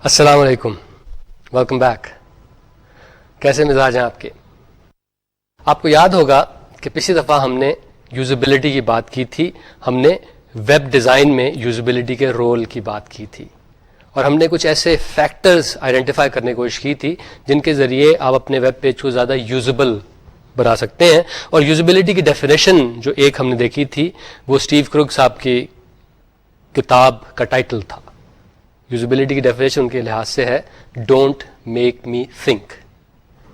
السلام علیکم، welcome back. کیسے مزاج ہیں آپ کے؟ آپ کو یاد ہوگا کہ پچھلی دفعہ ہم نے یوزیبلٹی کی بات کی تھی. ہم نے ویب ڈیزائن میں یوزیبلٹی کے رول کی بات کی تھی اور ہم نے کچھ ایسے فیکٹرز آئیڈینٹیفائی کرنے کی کوشش کی تھی جن کے ذریعے آپ اپنے ویب پیج کو زیادہ یوزیبل بنا سکتے ہیں. اور یوزیبلٹی کی ڈیفینیشن جو ایک ہم نے دیکھی تھی وہ اسٹیو کروگ صاحب کی کتاب کا ٹائٹل تھا. یوزیبلٹی کی ڈیفینیشن ان کے لحاظ سے ہے ڈونٹ میک می تھنک،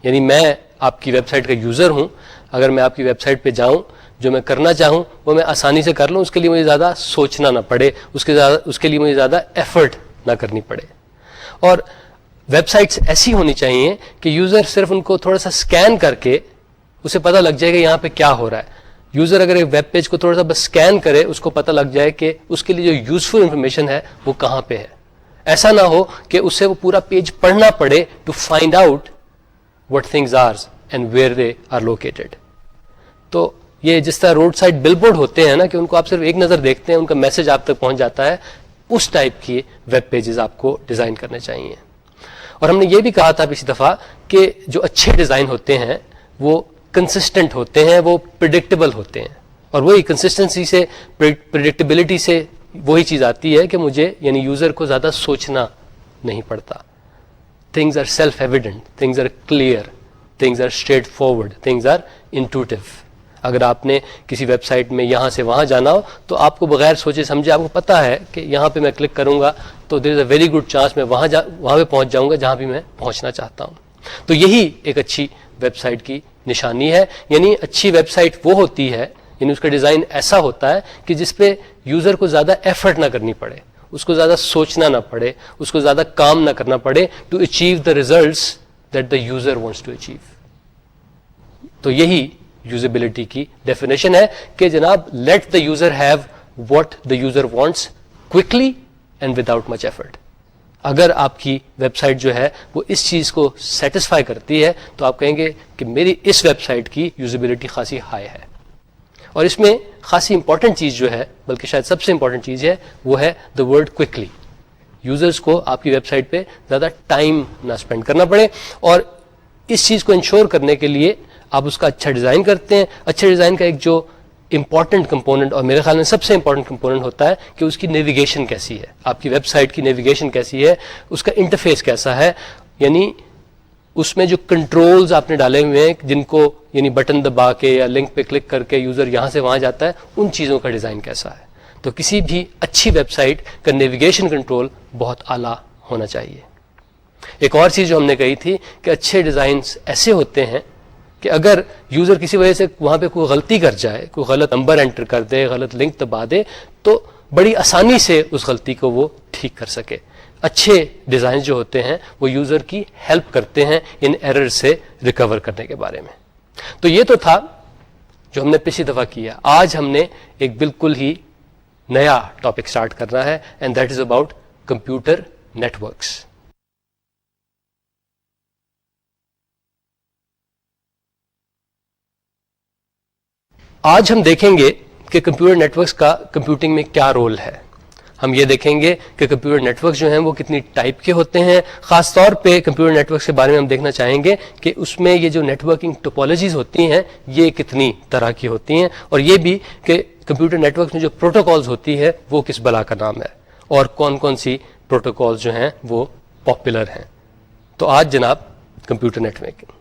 یعنی میں آپ کی ویب سائٹ کا یوزر ہوں. اگر میں آپ کی ویب سائٹ پہ جاؤں، جو میں کرنا چاہوں وہ میں آسانی سے کر لوں، اس کے لیے مجھے زیادہ سوچنا نہ پڑے، اس کے لیے مجھے زیادہ ایفرٹ نہ کرنی پڑے. اور ویب سائٹس ایسی ہونی چاہیے کہ یوزر صرف ان کو تھوڑا سا اسکین کر کے اسے پتہ لگ جائے کہ یہاں پہ کیا ہو رہا ہے. یوزر اگر ایک ویب پیج کو تھوڑا سا بس اسکین کرے، اس کو پتہ لگ جائے کہ اس کے لیے جو یوزفل انفارمیشن ہے وہ کہاں پہ ہے. ایسا نہ ہو کہ اسے وہ پورا پیج پڑھنا پڑے to find out what things are and where they are located. تو یہ جس طرح روڈ سائڈ بل بورڈ ہوتے ہیں نا کہ ان کو آپ صرف ایک نظر دیکھتے ہیں، ان کا میسج آپ تک پہنچ جاتا ہے، اس ٹائپ کی ویب پیجز آپ کو ڈیزائن کرنے چاہیے. اور ہم نے یہ بھی کہا تھا پچھلی دفعہ کہ جو اچھے ڈیزائن ہوتے ہیں وہ کنسسٹنٹ ہوتے ہیں، وہ پریڈکٹیبل ہوتے ہیں. اور وہی کنسسٹنسی سے، پریڈکٹیبلٹی سے وہی چیز آتی ہے کہ مجھے یعنی یوزر کو زیادہ سوچنا نہیں پڑتا. Things are self evident, things are clear, things are straightforward, things are intuitive. اگر آپ نے کسی ویب سائٹ میں یہاں سے وہاں جانا ہو تو آپ کو بغیر سوچے سمجھے آپ کو پتہ ہے کہ یہاں پہ میں کلک کروں گا تو دیر از اے ویری گڈ چانس میں وہاں پہ پہنچ جاؤں گا جہاں بھی میں پہنچنا چاہتا ہوں. تو یہی ایک اچھی ویب سائٹ کی نشانی ہے. یعنی اچھی ویب سائٹ وہ ہوتی ہے، یعنی اس کا ڈیزائن ایسا ہوتا ہے کہ جس پہ یوزر کو زیادہ ایفرٹ نہ کرنی پڑے، اس کو زیادہ سوچنا نہ پڑے، اس کو زیادہ کام نہ کرنا پڑے to achieve the results that the user wants to achieve. تو یہی یوزیبلٹی کی ڈیفینیشن ہے کہ جناب let the user have what the user wants quickly and without much effort. اگر آپ کی ویب سائٹ جو ہے وہ اس چیز کو سیٹسفائی کرتی ہے تو آپ کہیں گے کہ میری اس ویب سائٹ کی یوزیبلٹی خاصی ہائی ہے. اور اس میں خاصی امپورٹنٹ چیز جو ہے، بلکہ شاید سب سے امپورٹنٹ چیز ہے، وہ ہے دا ورڈ کوئکلی. یوزرز کو آپ کی ویب سائٹ پہ زیادہ ٹائم نہ اسپینڈ کرنا پڑے. اور اس چیز کو انشور کرنے کے لیے آپ اس کا اچھا ڈیزائن کرتے ہیں. اچھے ڈیزائن کا ایک جو امپورٹنٹ کمپوننٹ اور میرے خیال میں سب سے امپورٹنٹ کمپوننٹ ہوتا ہے کہ اس کی نیویگیشن کیسی ہے. آپ کی ویب سائٹ کی نیویگیشن کیسی ہے، اس کا انٹرفیس کیسا ہے. یعنی اس میں جو کنٹرولز آپ نے ڈالے ہوئے ہیں جن کو یعنی بٹن دبا کے یا لنک پہ کلک کر کے یوزر یہاں سے وہاں جاتا ہے، ان چیزوں کا ڈیزائن کیسا ہے. تو کسی بھی اچھی ویب سائٹ کا نیویگیشن کنٹرول بہت اعلیٰ ہونا چاہیے. ایک اور چیز جو ہم نے کہی تھی کہ اچھے ڈیزائنس ایسے ہوتے ہیں کہ اگر یوزر کسی وجہ سے وہاں پہ کوئی غلطی کر جائے، کوئی غلط نمبر انٹر کر دے، غلط لنک دبا دے، تو بڑی آسانی سے اس غلطی کو وہ ٹھیک کر سکے. اچھے ڈیزائن جو ہوتے ہیں وہ یوزر کی ہیلپ کرتے ہیں ان ایرر سے ریکور کرنے کے بارے میں. تو یہ تو تھا جو ہم نے پچھلی دفعہ کیا. آج ہم نے ایک بالکل ہی نیا ٹاپک سٹارٹ کرنا ہے and that is about computer networks. آج ہم دیکھیں گے کہ کمپیوٹر نیٹورکس کا کمپیوٹنگ میں کیا رول ہے. ہم یہ دیکھیں گے کہ کمپیوٹر نیٹورکس جو ہیں وہ کتنی ٹائپ کے ہوتے ہیں. خاص طور پہ کمپیوٹر نیٹورکس کے بارے میں ہم دیکھنا چاہیں گے کہ اس میں یہ جو نیٹورکنگ ٹوپولوجیز ہوتی ہیں یہ کتنی طرح کی ہوتی ہیں، اور یہ بھی کہ کمپیوٹر نیٹورکس میں جو پروٹوکالز ہوتی ہے وہ کس بلا کا نام ہے اور کون کون سی پروٹوکالز جو ہیں وہ پاپولر ہیں. تو آج جناب کمپیوٹر نیٹورکنگ.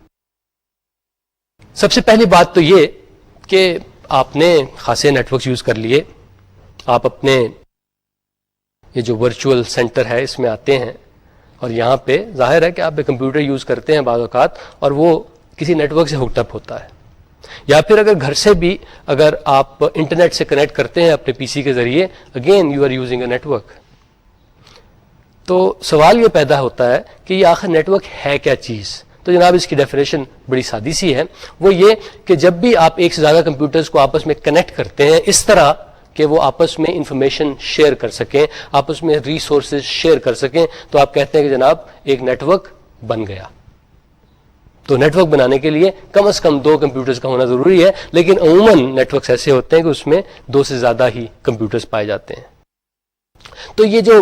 سب سے پہلی بات تو یہ کہ آپ نے خاصے نیٹورکس یوز کر لیے. آپ اپنے یہ جو ورچوئل سینٹر ہے اس میں آتے ہیں اور یہاں پہ ظاہر ہے کہ آپ ایک کمپیوٹر یوز کرتے ہیں بعض اوقات اور وہ کسی نیٹورک سے ہوکڈ اپ ہوتا ہے. یا پھر اگر گھر سے بھی اگر آپ انٹرنیٹ سے کنیکٹ کرتے ہیں اپنے پی سی کے ذریعے، again you are using a network. تو سوال یہ پیدا ہوتا ہے کہ یہ آخر نیٹورک ہے کیا چیز. تو جناب اس کی ڈیفینیشن بڑی سادی سی ہے، وہ یہ کہ جب بھی آپ ایک سے زیادہ کمپیوٹرز کو آپس میں کنیکٹ کرتے ہیں اس طرح کہ وہ آپس میں انفارمیشن شیئر کر سکیں، آپس میں ریسورسز شیئر کر سکیں، تو آپ کہتے ہیں کہ جناب ایک نیٹورک بن گیا. تو نیٹورک بنانے کے لیے کم از کم 2 کمپیوٹرز کا ہونا ضروری ہے، لیکن عموماً نیٹورکس ایسے ہوتے ہیں کہ اس میں 2 سے زیادہ ہی کمپیوٹرز پائے جاتے ہیں. تو یہ جو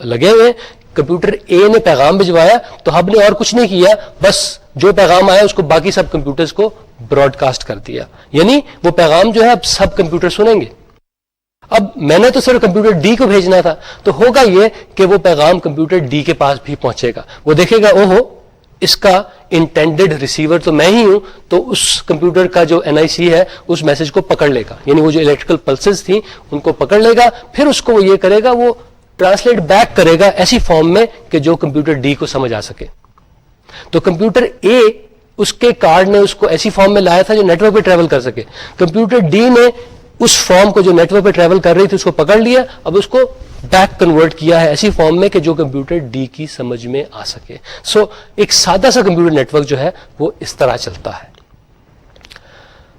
لگے ہوئے ہیں. کمپیوٹر اے نے پیغام بھجوایا تو ہب نے اور کچھ نہیں کیا, بس جو پیغام آیا اس کو باقی سب کمپیوٹرز کو براڈ کاسٹ کر دیا. یعنی وہ پیغام جو ہے اب سب کمپیوٹر سنیں گے. اب میں نے تو صرف کمپیوٹر ڈی کو بھیجنا تھا, تو ہوگا یہ کہ وہ پیغام کمپیوٹر ڈی کے پاس بھی پہنچے گا. وہ دیکھے گا اوہو اس کا انٹینڈڈ ریسیور تو میں ہی ہوں, تو اس کمپیوٹر کا جو NIC ہے اس میسج کو پکڑ لے گا, یعنی وہ جو الیکٹریکل پلسز تھیں ان کو پکڑ لے گا. پھر اس کو وہ یہ کرے گا, وہ ٹرانسلیٹ بیک کرے گا ایسی فارم میں کہ جو کمپیوٹر ڈی کو سمجھ آ سکے. تو کمپیوٹر اے اس کے کارڈ نے اس کو ایسی فارم میں لایا تھا جو نیٹ ورک پہ ٹریول کر سکے. کمپیوٹر ڈی نے اس فارم کو جو نیٹ ورک پہ ٹریول کر رہی تھی اس کو پکڑ لیا, اب اس کو بیک کنورٹ کیا ہے ایسی فارم میں کہ جو کمپیوٹر ڈی کی سمجھ میں آ سکے. سو ایک سادہ سا کمپیوٹر نیٹ ورک جو ہے وہ اس طرح چلتا ہے.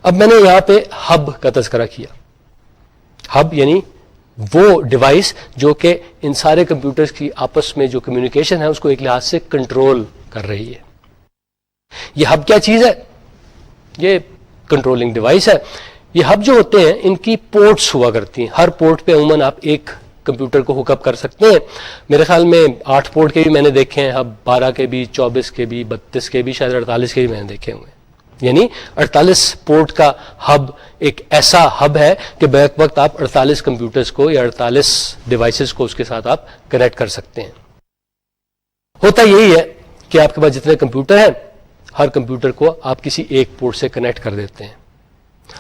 اب میں نے یہاں پہ ہب کا تذکرہ کیا. ہب یعنی وہ ڈیوائس جو کہ ان سارے کمپیوٹرز کی آپس میں جو کمیونیکیشن ہے اس کو ایک لحاظ سے کنٹرول کر رہی ہے. یہ ہب کیا چیز ہے؟ یہ کنٹرولنگ ڈیوائس ہے. یہ ہب جو ہوتے ہیں ان کی پورٹس ہوا کرتی ہیں. ہر پورٹ پہ عموماً آپ ایک کمپیوٹر کو ہوک اپ کر سکتے ہیں. میرے خیال میں 8 پورٹ کے بھی میں نے دیکھے ہیں ہب, 12 کے بھی, 24 کے بھی, 32 کے بھی, شاید 48 کے بھی میں نے دیکھے ہوئے. یعنی 48 پورٹ کا ہب ایک ایسا ہب ہے کہ بیک وقت آپ 48 کمپیوٹرز کو یا 48 ڈیوائسز کو اس کے ساتھ آپ کنیکٹ کر سکتے ہیں. ہوتا یہی ہے کہ آپ کے پاس جتنے کمپیوٹر ہیں ہر کمپیوٹر کو آپ کسی ایک پورٹ سے کنیکٹ کر دیتے ہیں,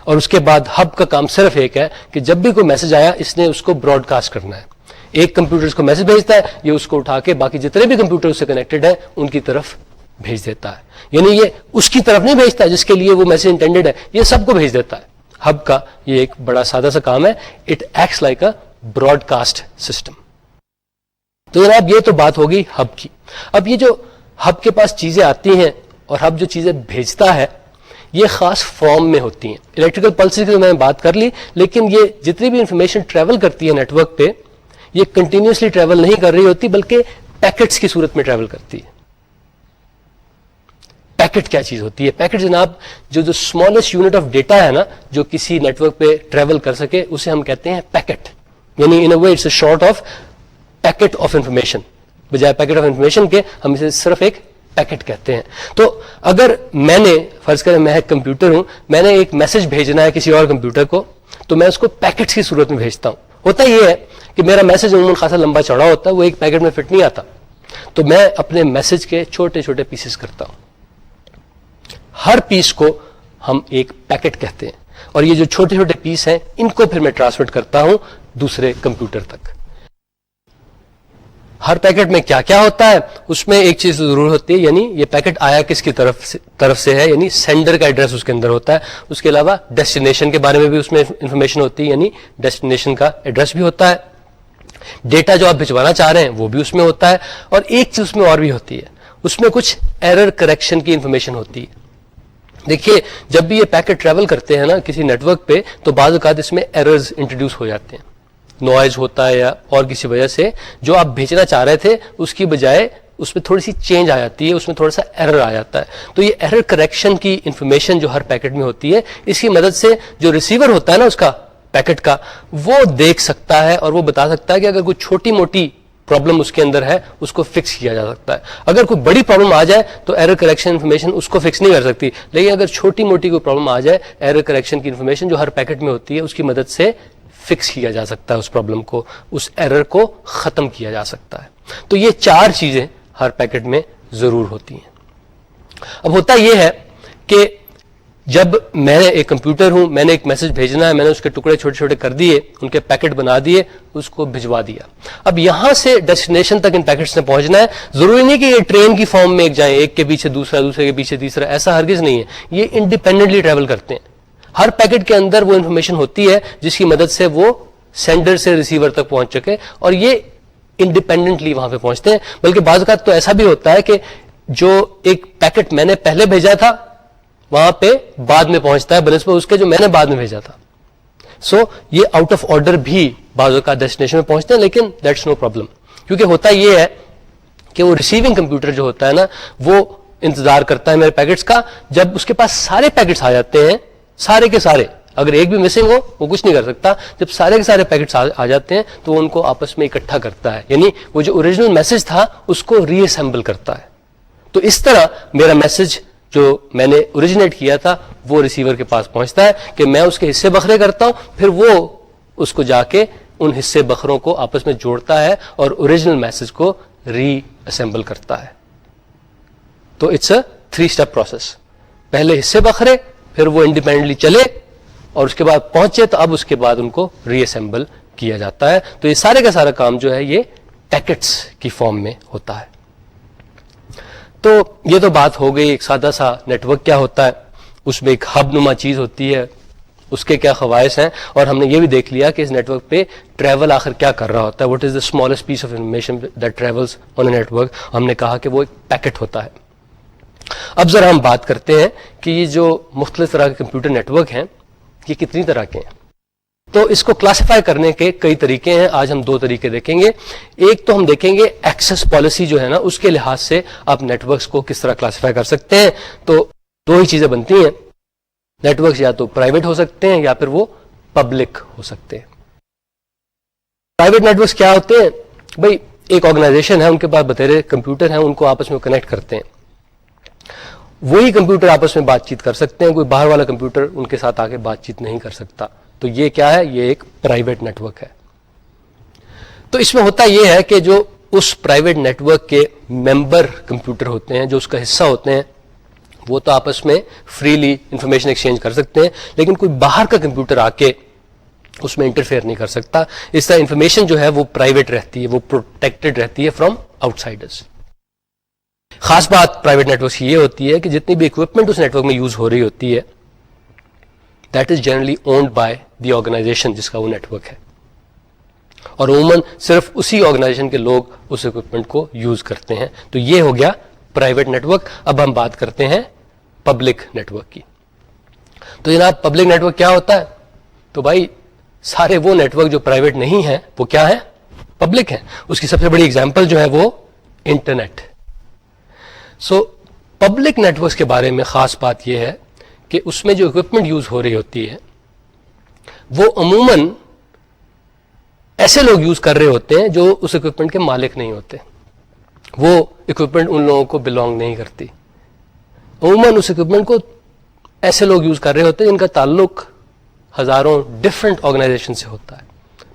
اور اس کے بعد ہب کا کام صرف ایک ہے کہ جب بھی کوئی میسج آیا اس نے اس کو براڈ کاسٹ کرنا ہے. ایک کمپیوٹر اس کو میسج بھیجتا ہے, یہ اس کو اٹھا کے باقی جتنے بھی کمپیوٹر اس سے کنیکٹڈ ہیں ان کی طرف بھیج دیتا ہے. یعنی یہ اس کی طرف نہیں بھیجتا جس کے لیے وہ میسج انٹینڈڈ ہے, یہ سب کو بھیج دیتا ہے. ہب کا یہ ایک بڑا سادہ سا کام ہے. It acts like a broadcast system. تو جناب یہ تو بات ہوگی ہب کی. اب یہ جو ہب کے پاس چیزیں آتی ہیں اور ہب جو چیزیں بھیجتا ہے یہ خاص فارم میں ہوتی ہیں. الیکٹریکل پلسز کی تو میں نے بات کر لی, لیکن یہ جتنی بھی انفارمیشن ٹریول کرتی ہے نیٹ ورک پہ یہ کنٹینیوسلی ٹریول نہیں کر رہی ہوتی بلکہ پیکٹس کی صورت میں ٹریول کرتی ہے. پیکٹ کیا چیز ہوتی ہے؟ پیکٹ جناب جو اسمالسٹ یونٹ آف ڈیٹا ہے نا جو کسی نیٹ ورک پہ ٹریول کر سکے اسے ہم کہتے ہیں پیکٹ. یعنی in a way it's a sort of packet of information. بجائے پیکٹ آف انفارمیشن کے ہم اسے صرف ایک پیکٹ کہتے ہیں. تو اگر میں نے فرض کریں میں ایک کمپیوٹر ہوں, میں نے ایک میسج بھیجنا ہے کسی اور کمپیوٹر کو, تو میں اس کو پیکٹس کی صورت میں بھیجتا ہوں. ہوتا یہ ہے کہ میرا میسج عموماً خاصا لمبا چوڑا ہوتا ہے, وہ ایک پیکٹ میں فٹ نہیں آتا, تو میں اپنے میسج کے چھوٹے چھوٹے پیسز کرتا ہوں. ہر پیس کو ہم ایک پیکٹ کہتے ہیں, اور یہ جو چھوٹے چھوٹے پیس ہیں ان کو پھر میں ٹرانسمٹ کرتا ہوں دوسرے کمپیوٹر تک. ہر پیکٹ میں کیا کیا ہوتا ہے اس میں ایک چیز ضرور ہوتی ہے, یعنی یہ پیکٹ آیا کس کی طرف سے ہے, یعنی سینڈر کا ایڈریس اس کے اندر ہوتا ہے. اس کے علاوہ ڈیسٹینیشن کے بارے میں بھی اس میں انفارمیشن ہوتی ہے, یعنی ڈیسٹینیشن کا ایڈریس بھی ہوتا ہے. ڈیٹا جو آپ بھجوانا چاہ رہے ہیں وہ بھی اس میں ہوتا ہے, اور ایک چیز اس میں اور بھی ہوتی ہے, اس میں کچھ ایرر کریکشن کی انفارمیشن ہوتی ہے. دیکھیے جب بھی یہ پیکٹ ٹریول کرتے ہیں نا کسی نیٹ ورک پہ تو بعض اوقات اس میں ایررز انٹروڈیوس ہو جاتے ہیں, نوائز ہوتا ہے یا اور کسی وجہ سے جو آپ بھیجنا چاہ رہے تھے اس کی بجائے اس میں تھوڑی سی چینج آ جاتی ہے, اس میں تھوڑا سا ایرر آ جاتا ہے. تو یہ ایرر کریکشن کی انفارمیشن جو ہر پیکٹ میں ہوتی ہے اس کی مدد سے جو ریسیور ہوتا ہے نا اس کا پیکٹ کا وہ دیکھ سکتا ہے اور وہ بتا سکتا ہے کہ اگر کوئی چھوٹی موٹی پرابلم اس کے اندر ہے اس کو فکس کیا جا سکتا ہے. اگر کوئی بڑی پرابلم آ جائے تو ایرر کریکشن انفارمیشن اس کو فکس نہیں کر سکتی, لیکن اگر چھوٹی موٹی کوئی پرابلم آ جائے ایرر کریکشن کی انفارمیشن جو ہر پیکٹ میں ہوتی ہے اس کی مدد سے فکس کیا جا سکتا ہے, اس پرابلم کو, اس ایرر کو ختم کیا جا سکتا ہے. تو یہ 4 چیزیں ہر پیکٹ میں ضرور ہوتی ہیں. اب ہوتا یہ ہے کہ جب میں نے ایک کمپیوٹر ہوں, میں نے ایک میسج بھیجنا ہے, میں نے اس کے ٹکڑے چھوٹے چھوٹے کر دیے, ان کے پیکٹ بنا دیے, اس کو بھجوا دیا. اب یہاں سے ڈیسٹینیشن تک ان پیکٹس نے پہنچنا ہے. ضروری نہیں کہ یہ ٹرین کی فارم میں ایک جائیں, ایک کے پیچھے دوسرا, دوسرے کے پیچھے تیسرا, ایسا ہرگز نہیں ہے. یہ انڈیپینڈنٹلی ٹریول کرتے ہیں. ہر پیکٹ کے اندر وہ انفارمیشن ہوتی ہے جس کی مدد سے وہ سینڈر سے ریسیور تک پہنچ چکے, اور یہ انڈیپینڈنٹلی وہاں پہ پہنچتے ہیں. بلکہ بعض اوقات تو ایسا بھی ہوتا ہے کہ جو ایک پیکٹ میں نے پہلے بھیجا تھا وہاں پہ بعد میں پہنچتا ہے بنسبت اس کے جو میں نے بعد میں بھیجا تھا. سو یہ آؤٹ آف آرڈر بھی بعض اوقات ڈیسٹینیشن میں پہنچتے ہیں, لیکن دیٹس نو پرابلم, کیونکہ ہوتا یہ ہے کہ وہ ریسیونگ کمپیوٹر جو ہوتا ہے نا وہ انتظار کرتا ہے میرے پیکٹس کا. جب اس کے پاس سارے پیکٹس آ جاتے ہیں, سارے کے سارے, اگر ایک بھی مسنگ ہو وہ کچھ نہیں کر سکتا. جب سارے کے سارے پیکٹس آ جاتے ہیں تو وہ ان کو آپس میں اکٹھا کرتا ہے, یعنی وہ جو اوریجنل میسج تھا اس کو ری اسمبل کرتا ہے. تو اس طرح میرا میسج جو میں نے اوریجنیٹ کیا تھا وہ ریسیور کے پاس پہنچتا ہے کہ میں اس کے حصے بکھرے کرتا ہوں, پھر وہ اس کو جا کے ان حصے بکھروں کو آپس میں جوڑتا ہے اور اوریجنل میسج کو ری اسمبل کرتا ہے. تو اٹس اے 3 اسٹیپ پروسیس. پہلے حصے بکھرے, پھر وہ انڈیپینڈنٹلی چلے, اور اس کے بعد پہنچے تو اب اس کے بعد ان کو ری اسمبل کیا جاتا ہے. تو یہ سارے کا سارا کام جو ہے یہ پیکٹس کی فارم میں ہوتا ہے. تو یہ تو بات ہو گئی ایک سادہ سا نیٹ ورک کیا ہوتا ہے, اس میں ایک ہب نما چیز ہوتی ہے, اس کے کیا خواص ہیں, اور ہم نے یہ بھی دیکھ لیا کہ اس نیٹ ورک پہ ٹریول آخر کیا کر رہا ہوتا ہے. What is the smallest piece of information that travels on a network. ہم نے کہا کہ وہ ایک پیکٹ ہوتا ہے. اب ذرا ہم بات کرتے ہیں کہ یہ جو مختلف طرح کے کمپیوٹر نیٹ ورک ہیں یہ کتنی طرح کے ہیں. تو اس کو کلاسیفائی کرنے کے کئی طریقے ہیں. آج ہم 2 طریقے دیکھیں گے. ایک تو ہم دیکھیں گے ایکسس پالیسی جو ہے نا, اس کے لحاظ سے آپ نیٹ ورکس کو کس طرح کلاسیفائی کر سکتے ہیں. تو 2 ہی چیزیں بنتی ہیں. نیٹ ورکس یا تو پرائیویٹ ہو سکتے ہیں یا پھر وہ پبلک ہو سکتے ہیں. پرائیویٹ نیٹ ورکس کیا ہوتے ہیں؟ بھائی ایک آرگنائزیشن ہے, ان کے پاس بتیرے کمپیوٹر ہیں, ان کو آپس میں کنیکٹ کرتے ہیں. وہی کمپیوٹر آپس میں بات چیت کر سکتے ہیں, کوئی باہر والا کمپیوٹر ان کے ساتھ آ کے بات چیت نہیں کر سکتا. تو یہ کیا ہے؟ یہ ایک پرائیویٹ نیٹ ورک ہے. تو اس میں ہوتا یہ ہے کہ جو اس پرائیویٹ نیٹ ورک کے ممبر کمپیوٹر ہوتے ہیں, جو اس کا حصہ ہوتے ہیں, وہ تو آپس میں فریلی انفارمیشن ایکسچینج کر سکتے ہیں, لیکن کوئی باہر کا کمپیوٹر آ کے اس میں انٹرفیئر نہیں کر سکتا. اس طرح انفارمیشن جو ہے وہ پرائیویٹ رہتی ہے, وہ پروٹیکٹڈ رہتی ہے فرام آؤٹ سائڈرز. خاص بات پرائیویٹ نیٹ ورک کی یہ ہوتی ہے کہ جتنی بھی اکوپمنٹ اس نیٹ ورک میں یوز ہو رہی ہوتی ہے that is generally owned by the organisation جس کا وہ نیٹ ورک ہے, اور عموماً صرف اسی آرگنائزیشن کے لوگ اس اکوپمنٹ کو یوز کرتے ہیں. تو یہ ہو گیا پرائیویٹ نیٹ ورک. اب ہم بات کرتے ہیں پبلک نیٹ ورک کی. تو جناب پبلک نیٹ ورک کیا ہوتا ہے؟ تو بھائی سارے وہ نیٹ ورک جو پرائیویٹ نہیں ہیں وہ کیا ہیں؟ پبلک ہیں. اس کی سب سے بڑی اگزامپل جو ہے وہ internet. So public networks کے بارے میں خاص بات یہ ہے کہ اس میں جو اکوپمنٹ یوز ہو رہی ہوتی ہے وہ عموماً ایسے لوگ یوز کر رہے ہوتے ہیں جو اس اکوپمنٹ کے مالک نہیں ہوتے. وہ اکوپمنٹ ان لوگوں کو بلونگ نہیں کرتی. عموماً اس اکوپمنٹ کو ایسے لوگ یوز کر رہے ہوتے ہیں جن کا تعلق ہزاروں ڈفرینٹ آرگنائزیشن سے ہوتا ہے,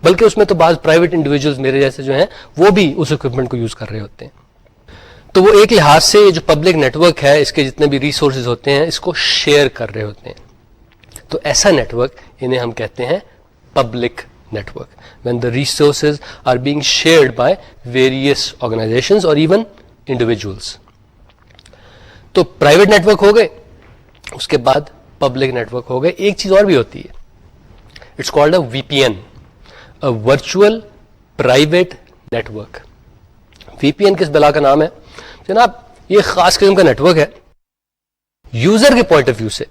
بلکہ اس میں تو بعض پرائیویٹ انڈیویجولز میرے جیسے جو ہیں وہ بھی اس اکوپمنٹ کو یوز کر رہے ہوتے ہیں. تو وہ ایک لحاظ سے جو پبلک نیٹ ورک ہے اس کے جتنے بھی ریسورسز ہوتے ہیں اس کو شیئر کر رہے ہوتے ہیں. تو ایسا نیٹ ورک انہیں ہم کہتے ہیں public network, when the resources are being shared by various organizations or even individuals. تو پرائیویٹ نیٹ ورک ہو گئے, اس کے بعد پبلک نیٹ ورک ہو گئے. ایک چیز اور بھی ہوتی ہے, it's called a V P N, a virtual private network. V P N کس بلا کا نام ہے جناب؟ یہ خاص قسم کا نیٹ ورک ہے. یوزر کے پوائنٹ آف ویو سے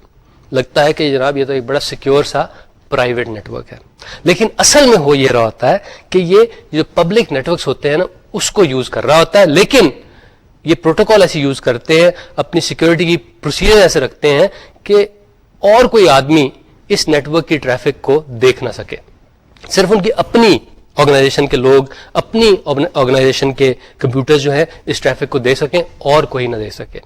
لگتا ہے کہ جناب یہ تو ایک بڑا سیکیور سا پرائیویٹ نیٹ ورک ہے, لیکن اصل میں ہو یہ رہا ہوتا ہے کہ یہ جو پبلک نیٹ ورکس ہوتے ہیں نا اس کو یوز کر رہا ہوتا ہے, لیکن یہ پروٹوکال ایسے یوز کرتے ہیں, اپنی سیکیورٹی کی پروسیجر ایسے رکھتے ہیں کہ اور کوئی آدمی اس نیٹ ورک کی ٹریفک کو دیکھ نہ سکے. صرف ان کی اپنی آرگنائزیشن کے لوگ, اپنی آرگنائزیشن کے کمپیوٹر جو ہے اس ٹریفک کو دے سکیں اور کوئی نہ دے سکے.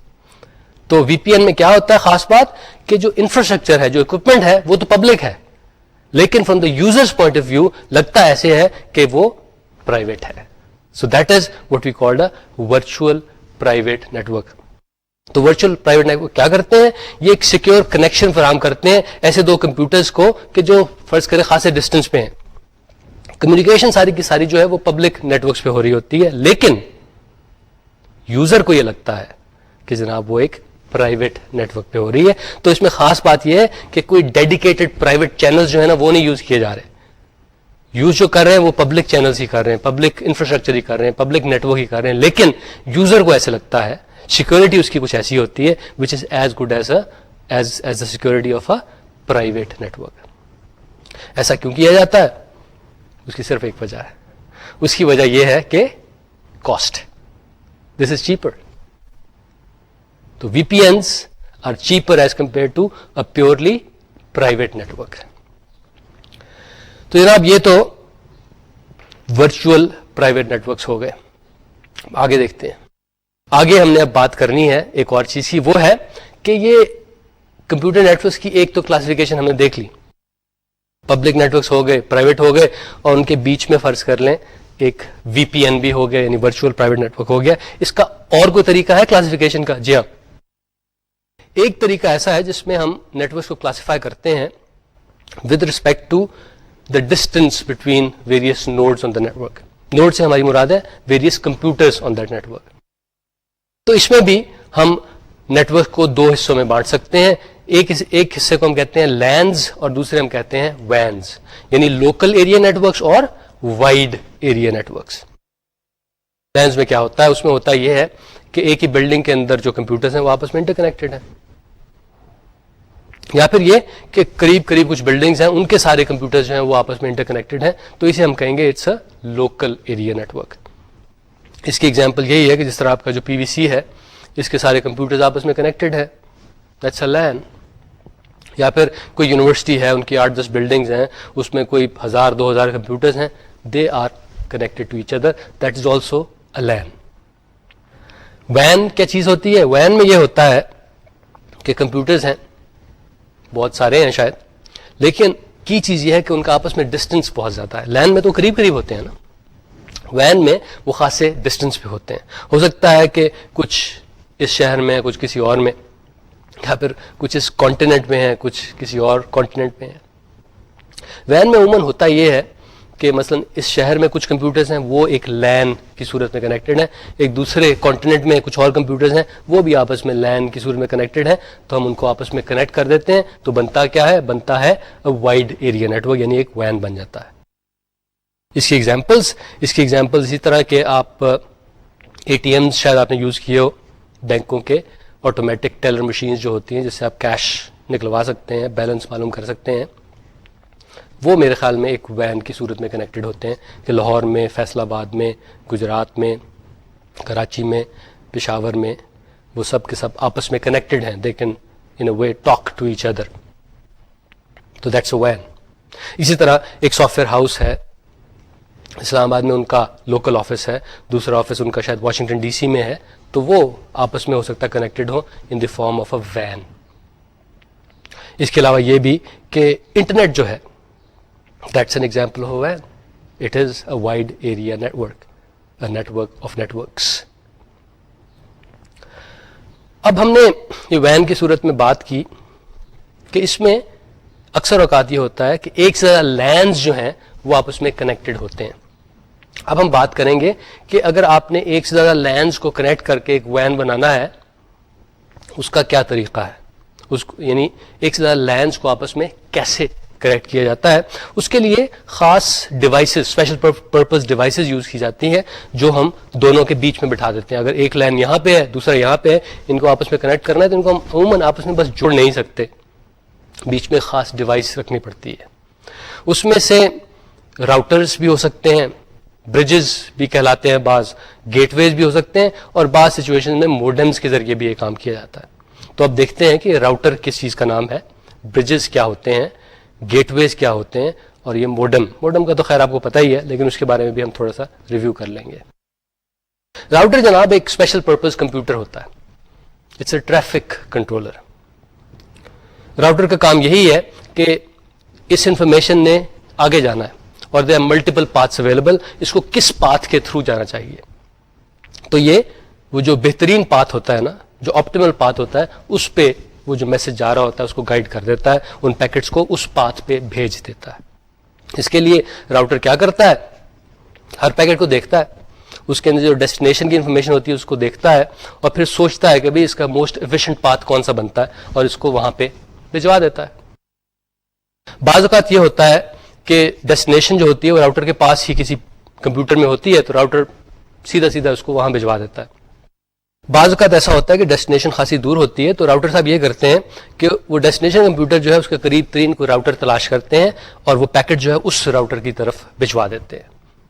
تو وی پی این میں کیا ہوتا ہے خاص بات کہ جو انفراسٹرکچر ہے, جو اکوپمنٹ ہے وہ تو پبلک ہے, لیکن from the user's point of view لگتا ایسے ہے کہ وہ پرائیویٹ ہے. So that is what we called a virtual private network. تو ورچوئل پرائیویٹ نیٹ ورک کیا کرتے ہیں؟ یہ ایک سیکیور کنیکشن فراہم کرتے ہیں ایسے 2 کمپیوٹرز کو کہ جو فرض کرے خاصے ڈسٹینس پہ ہیں. کمیونیکیشن ساری کی ساری جو ہے وہ پبلک نیٹ ورکس پہ ہو رہی ہوتی ہے, لیکن یوزر کو یہ لگتا ہے کہ جناب وہ ایک پرائیویٹ نیٹ ورک پہ ہو رہی ہے. تو اس میں خاص بات یہ ہے کہ کوئی ڈیڈیکیٹڈ پرائیویٹ چینلز جو ہے نا وہ نہیں یوز کیے جا رہے. یوز جو کر رہے ہیں وہ پبلک چینلز ہی کر رہے ہیں, پبلک انفراسٹرکچر ہی کر رہے ہیں, پبلک نیٹ ورک ہی کر رہے ہیں, لیکن یوزر کو ایسے لگتا ہے سیکورٹی اس کی کچھ ایسی ہوتی ہے which is as good as the security of a private network. ایسا کیوں کیا جاتا ہے؟ اس کی صرف ایک وجہ ہے. اس کی وجہ یہ ہے کہ کاسٹ. This is cheaper. تو V P Ns are cheaper as compare to a purely private network. تو جناب یہ تو ورچوئل پرائیویٹ نیٹورکس ہو گئے. آگے دیکھتے ہیں. آگے ہم نے اب بات کرنی ہے ایک اور چیز کی, وہ ہے کہ یہ کمپیوٹر نیٹورکس کی ایک تو کلاسیفیکیشن ہم نے دیکھ لی, پبلک نیٹورکس ہو گئے, پرائیویٹ ہو گئے, اور ان کے بیچ میں فرض کر لیں ایک وی پی این بھی ہو گیا, یعنی ورچوئل پرائیویٹ نیٹورک ہو گیا. اس کا اور کوئی طریقہ ہے کلاسیفیکیشن کا؟ جی ہاں, ایک طریقہ ایسا ہے جس میں ہم نیٹورکس کو کلاسیفائی کرتے ہیں with respect to the distance between various nodes on the network. Node سے ہماری مراد ہے various computers on that network. تو اس میں بھی ہم نیٹورک کو دو حصوں میں بانٹ سکتے ہیں. ایک حصے کو ہم کہتے ہیں لینز اور دوسرے ہم کہتے ہیں وینز, یعنی لوکل ایریا نیٹورکس اور وائڈ ایریا نیٹورکس. لینز میں کیا ہوتا ہے؟ اس میں ہوتا یہ ہے کہ ایک ہی بلڈنگ کے اندر جو کمپیوٹرز ہیں وہ آپس میں انٹر کنیکٹڈ ہیں, یا پھر یہ کہ قریب قریب کچھ بلڈنگز ہیں ان کے سارے کمپیوٹر جو ہیں وہ آپس میں انٹر کنیکٹڈ ہیں, تو اسے ہم کہیں گے it's a local area network. اس کی ایگزامپل یہی ہے کہ جس طرح آپ کا جو پی وی سی ہے اس کے سارے کمپیوٹرز آپس میں کنیکٹڈ ہے, دیٹس اے لین. یا پھر کوئی یونیورسٹی ہے, ان کی 8-10 بلڈنگز ہیں, اس میں کوئی 1000-2000 کمپیوٹرز ہیں, they are connected to each other, that is also a LAN. وین کیا چیز ہوتی ہے؟ وین میں یہ ہوتا ہے کہ کمپیوٹرز ہیں بہت سارے ہیں شاید, لیکن کی چیز یہ ہے کہ ان کا آپس میں ڈسٹینس بہت زیادہ ہے. لین میں تو قریب قریب ہوتے ہیں نا, وین میں وہ خاصے ڈسٹینس پہ ہوتے ہیں. ہو سکتا ہے کہ کچھ اس شہر میں, کچھ کسی اور میں, یا پھر کچھ اس کانٹیننٹ میں ہے, کچھ کسی اور کانٹیننٹ میں ہے. وین میں عموماً ہوتا یہ ہے کہ مثلا اس شہر میں کچھ کمپیوٹرز ہیں وہ ایک لین کی صورت میں کنیکٹڈ ہیں, ایک دوسرے کانٹیننٹ میں کچھ اور کمپیوٹرز ہیں وہ بھی آپس میں لین کی صورت میں کنیکٹڈ ہیں, تو ہم ان کو آپس میں کنیکٹ کر دیتے ہیں. تو بنتا کیا ہے؟ بنتا ہے وائڈ ایریا نیٹورک, یعنی ایک وین بن جاتا ہے. اس کی ایگزامپلز اسی طرح کہ آپ اے ٹی ایم شاید آپ نے یوز کیے ہو, بینکوں کے آٹومیٹک ٹیلر مشینز جو ہوتی ہیں جس سے آپ کیش نکلوا سکتے ہیں, بیلنس معلوم کر سکتے ہیں, وہ میرے خیال میں ایک وین کی صورت میں کنیکٹڈ ہوتے ہیں کہ لاہور میں, فیصل آباد میں, گجرات میں, کراچی میں, پشاور میں, وہ سب کے سب آپس میں کنیکٹڈ ہیں. They can in a way talk to each other, تو دیٹس اے وین. اسی طرح ایک سافٹ ویئر ہاؤس ہے اسلام آباد میں, ان کا لوکل آفس ہے, دوسرا آفس ان کا شاید واشنگٹن ڈی سی میں ہے, تو وہ آپس میں ہو سکتا ہے کنیکٹڈ ہو in the form of a وین. اس کے علاوہ یہ بھی کہ انٹرنیٹ جو ہے دیٹس این ایگزامپل آف وین. It is a wide area network, a network of networks. اب ہم نے یہ وین کی صورت میں بات کی کہ اس میں اکثر اوقات یہ ہوتا ہے کہ ایک سے زیادہ لینز جو ہیں وہ آپس میں کنیکٹڈ ہوتے ہیں. اب ہم بات کریں گے کہ اگر آپ نے ایک سے زیادہ لینز کو کنیکٹ کر کے ایک وین بنانا ہے اس کا کیا طریقہ ہے, یعنی ایک سے زیادہ لینز کو آپس میں کیسے کنیکٹ کیا جاتا ہے. اس کے لیے خاص devices, special purpose devices use کی جاتی ہیں جو ہم دونوں کے بیچ میں بٹھا دیتے ہیں. اگر ایک لین یہاں پہ ہے دوسرا یہاں پہ ہے, ان کو آپس میں کنیکٹ کرنا ہے تو ان کو ہم عموماً آپس میں بس جڑ نہیں سکتے, بیچ میں خاص ڈیوائس رکھنی پڑتی ہے. اس میں سے راؤٹرز بھی ہو سکتے ہیں, برجز بھی کہلاتے ہیں, بعض گیٹ ویز بھی ہو سکتے ہیں, اور بعض سچویشن میں موڈمز کے ذریعے بھی یہ کام کیا جاتا ہے. تو اب دیکھتے ہیں کہ راؤٹر کس چیز کا نام ہے, برجز کیا ہوتے ہیں, گیٹ ویز کیا ہوتے ہیں, اور یہ موڈم کا تو خیر آپ کو پتہ ہی ہے, لیکن اس کے بارے میں بھی ہم تھوڑا سا ریویو کر لیں گے. راؤٹر جناب ایک اسپیشل پرپز کمپیوٹر ہوتا ہے, it's a traffic controller. Router کا کام یہی ہے کہ اس انفارمیشن نے آگے جانا ہے اور they are multiple paths available, اس کو کس پاتھ کے تھرو جانا چاہیے. تو یہ وہ جو بہترین پاتھ ہوتا ہے نا, جو آپٹیمل پاتھ ہوتا ہے, اس پہ وہ جو میسج جا رہا ہوتا ہے اس کو گائیڈ کر دیتا ہے, ان پیکٹس کو اس پاتھ پہ بھیج دیتا ہے. اس کے لیے راؤٹر کیا کرتا ہے, ہر پیکٹ کو دیکھتا ہے, اس کے اندر جو ڈیسٹینیشن کی انفارمیشن ہوتی ہے اس کو دیکھتا ہے, اور پھر سوچتا ہے کہ بھئی اس کا موسٹ ایفیشینٹ پاتھ کون سا بنتا ہے, اور اس کو وہاں پہ بھجوا دیتا ہے. بعض اوقات یہ ہوتا ہے کہ ڈیسٹینیشن جو ہوتی ہے وہ راؤٹر کے پاس ہی کسی کمپیوٹر میں ہوتی ہے, تو راؤٹر سیدھا اس کو وہاں بھجوا دیتا ہے. بعض اوقات ایسا ہوتا ہے کہ ڈیسٹینیشن خاصی دور ہوتی ہے, تو راؤٹر صاحب یہ کرتے ہیں کہ وہ ڈیسٹینیشن کمپیوٹر جو ہے اس کے قریب ترین کوئی راؤٹر تلاش کرتے ہیں اور وہ پیکٹ جو ہے اس راؤٹر کی طرف بھجوا دیتے ہیں.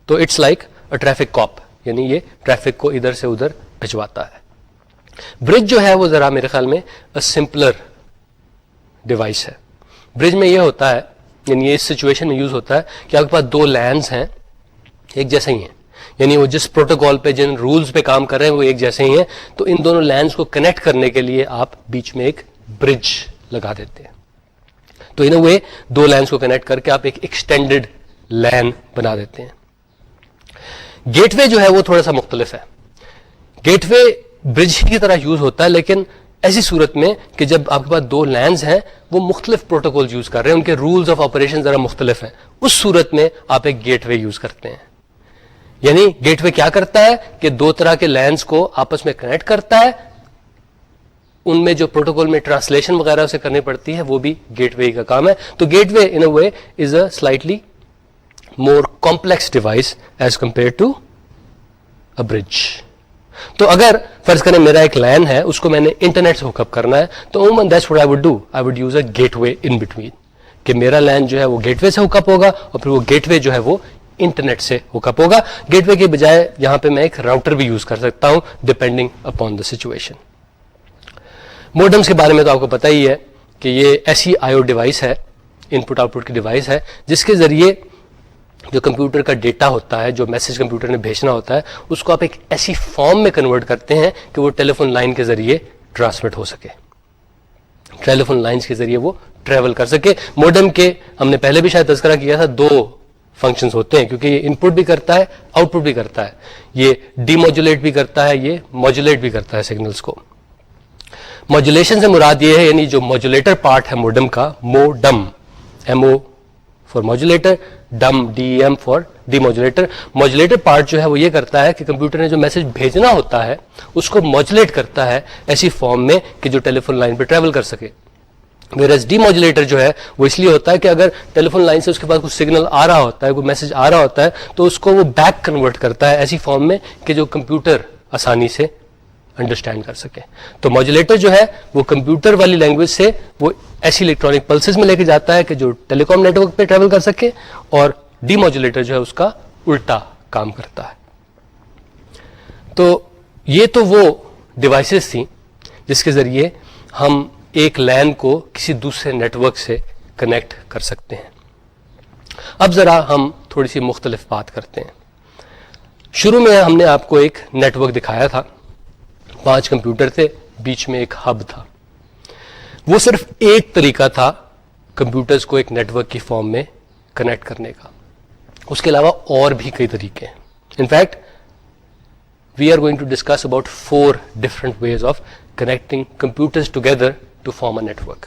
تو اٹس لائک اے ٹریفک کاپ, یعنی یہ ٹریفک کو ادھر سے ادھر بھجواتا ہے. برج جو ہے وہ ذرا میرے خیال میں سمپلر ڈیوائس ہے. برج میں یہ ہوتا ہے یعنی یہ اس سچویشن میں یوز ہوتا ہے کہ آپ کے پاس دو لینز ہیں ایک جیسے ہی ہیں, یعنی وہ جس پروٹوکال پہ جن رولز پہ کام کر رہے ہیں وہ ایک جیسے ہی ہیں, تو ان دونوں لینز کو کنیکٹ کرنے کے لیے آپ بیچ میں ایک برج لگا دیتے ہیں. تو ان اے وے دو لینز کو کنیکٹ کر کے آپ ایک ایکسٹینڈیڈ لین بنا دیتے ہیں. گیٹ وے جو ہے وہ تھوڑا سا مختلف ہے. گیٹ وے برج کی طرح یوز ہوتا ہے, لیکن ایسی صورت میں کہ جب آپ کے پاس دو لینز ہیں وہ مختلف پروٹوکول یوز کر رہے ہیں, ان کے رولز آف آپریشن ذرا مختلف ہیں, اس صورت میں آپ ایک گیٹ وے یوز کرتے ہیں. یعنی گیٹ وے کیا کرتا ہے کہ دو طرح کے لینز کو آپس میں کنیکٹ کرتا ہے, ان میں جو پروٹوکول میں ٹرانسلیشن وغیرہ اسے کرنی پڑتی ہے وہ بھی گیٹ وے کا کام ہے. تو gateway in a way is a slightly more complex device as compare to a bridge. تو اگر فرض کریں میرا ایک لین ہے, اس کو میں نے انٹرنیٹ سے ہوک اپ کرنا ہے, تو عموماً that's what I would do, I would use a gateway in between, کہ میرا لین جو ہے وہ گیٹ وے سے ہوک اپ ہوگا اور پھر وہ گیٹ وے جو ہے وہ انٹرنیٹ سے ہوک اپ ہوگا. گیٹ وے کے بجائے یہاں پہ میں ایک راؤٹر بھی یوز کر سکتا ہوں depending upon the situation. Modems کے بارے میں تو آپ کو پتہ ہی ہے کہ یہ ایسی آئی او ڈیوائس ہے, ان پٹ آؤٹ پٹ کی ڈیوائس ہے, جس کے ذریعے جو کمپیوٹر کا ڈیٹا ہوتا ہے, جو میسج کمپیوٹر نے بھیجنا ہوتا ہے, اس کو آپ ایک ایسی فارم میں کنورٹ کرتے ہیں کہ وہ ٹیلی فون لائن کے ذریعے ٹرانسمٹ ہو سکے, ٹیلی فون لائنس کے ذریعے وہ ٹریول کر سکے. موڈم کے ہم نے پہلے بھی شاید تذکرہ کیا تھا, دو فنکشنز ہوتے ہیں, کیونکہ یہ ان پٹ بھی کرتا ہے آؤٹ پٹ بھی کرتا ہے, یہ ڈی موجولیٹ بھی کرتا ہے, یہ موجولیٹ بھی کرتا ہے سگنلز کو. موجولیشن سے مراد یہ ہے, یعنی جو موجولیٹر پارٹ ہے موڈم کا, modem M O for modulator, dem D M for demodulator. Modulator part جو ہے وہ یہ کرتا ہے کہ کمپیوٹر نے جو میسج بھیجنا ہوتا ہے اس کو موجولیٹ کرتا ہے ایسی فارم میں کہ جو ٹیلی فون لائن پہ ٹریول کر سکے. ویئرز ڈی موجولیٹر جو ہے وہ اس لیے ہوتا ہے کہ اگر ٹیلی فون لائن سے اس کے پاس کچھ سگنل آ رہا ہوتا ہے, کوئی میسج آ رہا ہوتا ہے, تو اس کو وہ بیک کنورٹ کرتا ہے ایسی فارم میں کہ جو کمپیوٹر آسانی سے انڈرسٹینڈ کر سکے. تو موجولیٹر جو ہے وہ کمپیوٹر والی لینگویج سے وہ ایسی الیکٹرانک پلسز میں لے کے جاتا ہے کہ جو ٹیلی کام نیٹ ورک پہ ٹریول کر سکے, اور ڈی موجولیٹر جو ہے اس کا الٹا کام کرتا ہے. تو یہ تو وہ ڈیوائسز تھیں جس کے ذریعے ہم ایک لین کو کسی دوسرے نیٹ ورک سے کنیکٹ کر سکتے ہیں. اب ذرا ہم تھوڑی سی مختلف بات کرتے ہیں. شروع میں ہم نے آپ کو ایک نیٹ ورک دکھایا تھا, 5 کمپیوٹر تھے, بیچ میں ایک ہب تھا. وہ صرف ایک طریقہ تھا کمپیوٹرز کو ایک نیٹ ورک کی فارم میں کنیکٹ کرنے کا, اس کے علاوہ اور بھی کئی طریقے ہیں. In fact we are going to discuss about 4 different ways of connecting computers together to form a network.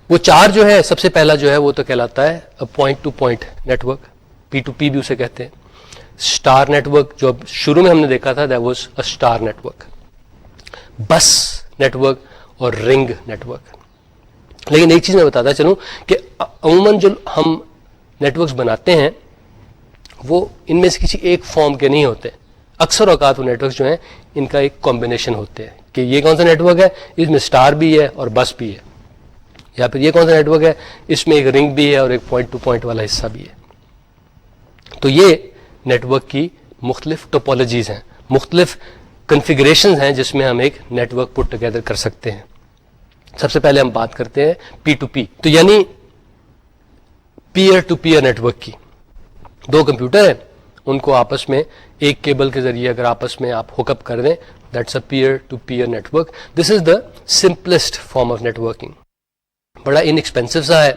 وہ 4 جو ہے, سب سے پہلا جو ہے وہ تو کہلاتا ہے point to point network, P to P بھی اسے کہتے ہیں. اسٹار نیٹ ورک جو اب شروع میں ہم نے دیکھا تھا, that was a star network. Bus network اور رنگ نیٹ ورک. لیکن ایک چیز میں بتاتا چلوں کہ عموماً جو ہم نیٹ ورکس بناتے ہیں وہ ان میں سے کسی ایک فارم کے نہیں ہوتے. اکثر اوقات وہ نیٹ ورکس جو ہیں ان کا ایک کمبینیشن ہوتے ہیں کہ یہ کون سا نیٹ ورک ہے, اس میں اسٹار بھی ہے اور بس بھی ہے, یا پھر یہ کون سا نیٹ ورک ہے, اس میں ایک رنگ بھی ہے اور ایک پوائنٹ ٹو پوائنٹ والا حصہ بھی ہے. تو یہ نیٹ ورک کی مختلف ٹوپولوجیز ہیں, مختلف کنفیگریشنز ہیں جس میں ہم ایک نیٹ ورک پٹ ٹوگیدر کر سکتے ہیں. سب سے پہلے ہم بات کرتے ہیں پی ٹو پی, تو یعنی peer to peer network کی. 2 کمپیوٹر ہیں, ان کو آپس میں ایک کیبل کے ذریعے اگر آپس میں آپ ہوک اپ کر دیں, that's a peer to peer network. This is the simplest form of networking. بڑا ان ایکسپینسو سا ہے,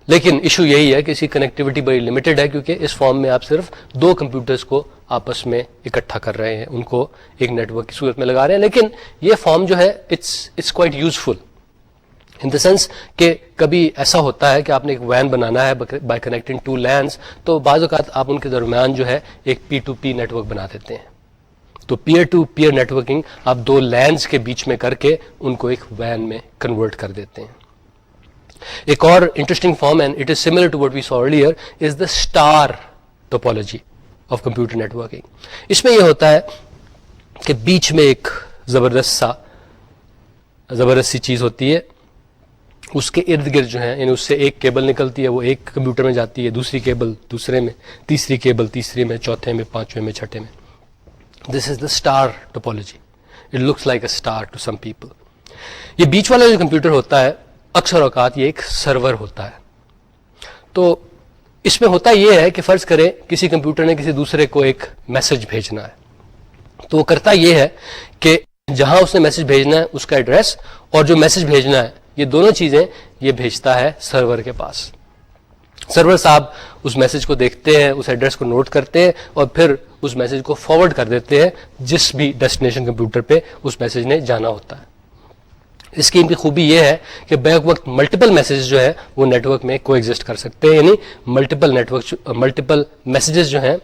لیکن ایشو یہی ہے کہ اس کی کنیکٹیوٹی بڑی لمیٹڈ ہے, کیونکہ اس فارم میں آپ صرف 2 کمپیوٹرز کو آپس میں اکٹھا کر رہے ہیں, ان کو ایک نیٹ ورک کی صورت میں لگا رہے ہیں. لیکن یہ فارم جو ہے it's quite useful in the sense کہ کبھی ایسا ہوتا ہے کہ آپ نے ایک وین بنانا ہے بائی کنیکٹنگ 2 لینس, تو بعض اوقات آپ ان کے درمیان جو ہے ایک P to P network بنا دیتے ہیں. تو peer to peer networking آپ 2 لینس کے بیچ میں کر کے ان کو ایک وین میں کنورٹ کر دیتے ہیں. ایک اور interesting form, and it is similar to what we saw earlier, is the star topology of computer networking. اس میں یہ ہوتا ہے کہ بیچ میں ایک زبردست سی چیز ہوتی ہے, اس کے ارد گرد جو ہے, یعنی اس سے ایک کیبل نکلتی ہے, وہ ایک کمپیوٹر میں جاتی ہے, دوسری کیبل دوسرے میں, تیسری کیبل تیسرے میں, چوتھے میں, 5ویں میں, 6ٹھے میں. This is the star topology. It looks like a star to some people. یہ بیچ والا جو کمپیوٹر ہوتا ہے اکثر اوقات یہ ایک سرور ہوتا ہے. تو اس میں ہوتا یہ ہے کہ فرض کریں کسی کمپیوٹر نے کسی دوسرے کو ایک میسج بھیجنا ہے, تو وہ کرتا یہ ہے کہ جہاں اس نے میسج بھیجنا ہے اس کا ایڈریس اور جو میسج بھیجنا ہے, یہ دونوں چیزیں یہ بھیجتا ہے سرور کے پاس. سرور صاحب اس میسج کو دیکھتے ہیں, اس ایڈریس کو نوٹ کرتے ہیں اور پھر اس میسج کو فارورڈ کر دیتے ہیں جس بھی ڈیسٹینیشن کمپیوٹر پہ اس میسج نے جانا ہوتا ہے. اس اسکیم کی خوبی یہ ہے کہ بیک وقت ملٹیپل میسیجز جو ہے وہ نیٹ ورک میں کو ایگزسٹ کر سکتے ہیں, یعنی ملٹیپل میسیجز جو ہیں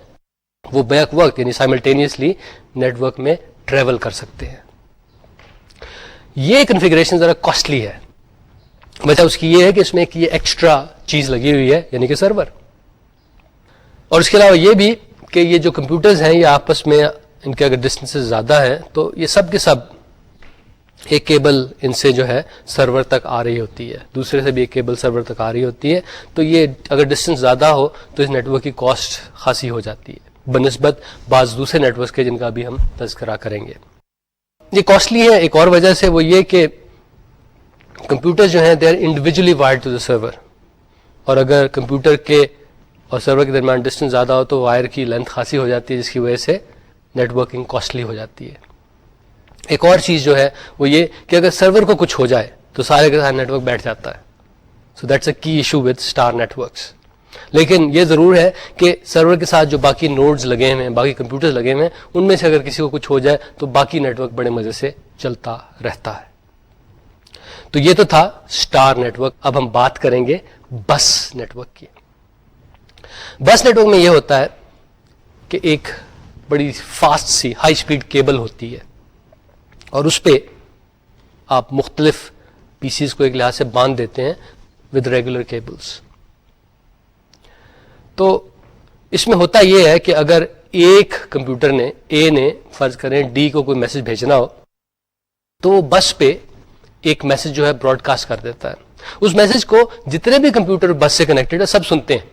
وہ بیک وقت یعنی سائملٹینیسلی نیٹ ورک میں ٹریول کر سکتے ہیں. یہ کنفیگریشن ذرا کاسٹلی ہے. وجہ اس کی یہ ہے کہ اس میں ایک یہ ایکسٹرا چیز لگی ہوئی ہے یعنی کہ سرور, اور اس کے علاوہ یہ بھی کہ یہ جو کمپیوٹرز ہیں یہ آپس میں ان کے اگر ڈسٹینسز زیادہ ہیں تو یہ سب کے سب ایک کیبل ان سے جو ہے سرور تک آ رہی ہوتی ہے, دوسرے سے بھی ایک کیبل سرور تک آ رہی ہوتی ہے. تو یہ اگر ڈسٹینس زیادہ ہو تو اس نیٹ ورک کی کاسٹ خاصی ہو جاتی ہے بنسبت بعض دوسرے نیٹ ورک کے جن کا بھی ہم تذکرہ کریں گے. یہ کاسٹلی ہے ایک اور وجہ سے, وہ یہ کہ کمپیوٹر جو ہیں they are individually wired to the server, اور اگر کمپیوٹر کے اور سرور کے درمیان ڈسٹینس زیادہ ہو تو وائر کی لینتھ خاصی ہو جاتی ہے جس کی وجہ سے نیٹ ورکنگ کاسٹلی ہو جاتی ہے. ایک اور چیز جو ہے وہ یہ کہ اگر سرور کو کچھ ہو جائے تو سارے کے سارے نیٹ ورک بیٹھ جاتا ہے. سو that's a key issue with star networks. لیکن یہ ضرور ہے کہ سرور کے ساتھ جو باقی نوڈز لگے ہوئے ہیں, باقی کمپیوٹرز لگے ہوئے ہیں, ان میں سے اگر کسی کو کچھ ہو جائے تو باقی نیٹ ورک بڑے مزے سے چلتا رہتا ہے. تو یہ تو تھا اسٹار نیٹ ورک. اب ہم بات کریں گے بس نیٹ ورک کی. بس نیٹ ورک میں یہ ہوتا ہے کہ ایک بڑی فاسٹ سی ہائی اسپیڈ کیبل ہوتی ہے اور اس پہ آپ مختلف پیسز کو ایک لحاظ سے باندھ دیتے ہیں ود ریگولر کیبلز. تو اس میں ہوتا یہ ہے کہ اگر ایک کمپیوٹر نے اے نے فرض کریں ڈی کو کوئی میسج بھیجنا ہو تو وہ بس پہ ایک میسج جو ہے براڈ کاسٹ کر دیتا ہے. اس میسج کو جتنے بھی کمپیوٹر بس سے کنیکٹڈ ہے سب سنتے ہیں,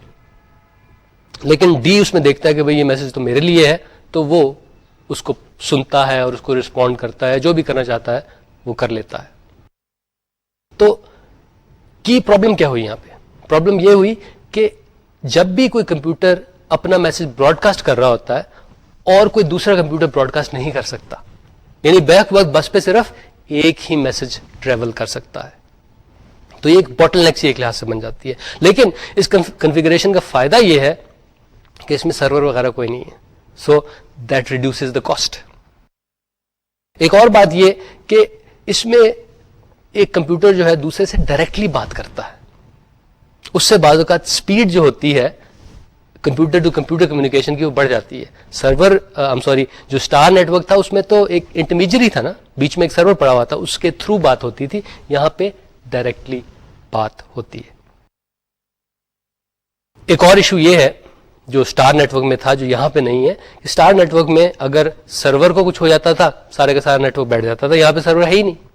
لیکن ڈی اس میں دیکھتا ہے کہ بھئی یہ میسج تو میرے لیے ہے, تو وہ اس کو سنتا ہے اور اس کو رسپونڈ کرتا ہے, جو بھی کرنا چاہتا ہے وہ کر لیتا ہے. تو کی پرابلم کیا ہوئی یہاں پہ؟ پرابلم یہ ہوئی کہ جب بھی کوئی کمپیوٹر اپنا میسج براڈ کاسٹ کر رہا ہوتا ہے اور کوئی دوسرا کمپیوٹر براڈ کاسٹ نہیں کر سکتا, یعنی بیک وقت بس پہ صرف ایک ہی میسج ٹریول کر سکتا ہے, تو یہ ایک بوٹل نیک سی ایک لحاظ سے بن جاتی ہے. لیکن اس کنفیگریشن کا فائدہ یہ ہے کہ اس میں سرور وغیرہ کوئی نہیں ہے, so that reduces the cost. ایک اور بات یہ کہ اس میں ایک کمپیوٹر جو ہے دوسرے سے ڈائریکٹلی بات کرتا ہے, اس سے بعض اوقات اسپیڈ جو ہوتی ہے کمپیوٹر ٹو کمپیوٹر کمیونیکیشن کی وہ بڑھ جاتی ہے. سرور جو اسٹار نیٹ ورک تھا اس میں تو ایک انٹرمیڈیری تھا نا, بیچ میں ایک سرور پڑا ہوا تھا, اس کے تھرو بات ہوتی تھی. یہاں پہ ڈائریکٹلی بات ہوتی ہے. ایک اور ایشو یہ ہے جو اسٹار نیٹ ورک میں تھا جو یہاں پہ نہیں ہے, اسٹار نیٹ ورک میں اگر سرور کو کچھ ہو جاتا تھا سارے کا سارا نیٹ ورک بیٹھ جاتا تھا, یہاں پہ سرور ہے ہی نہیں.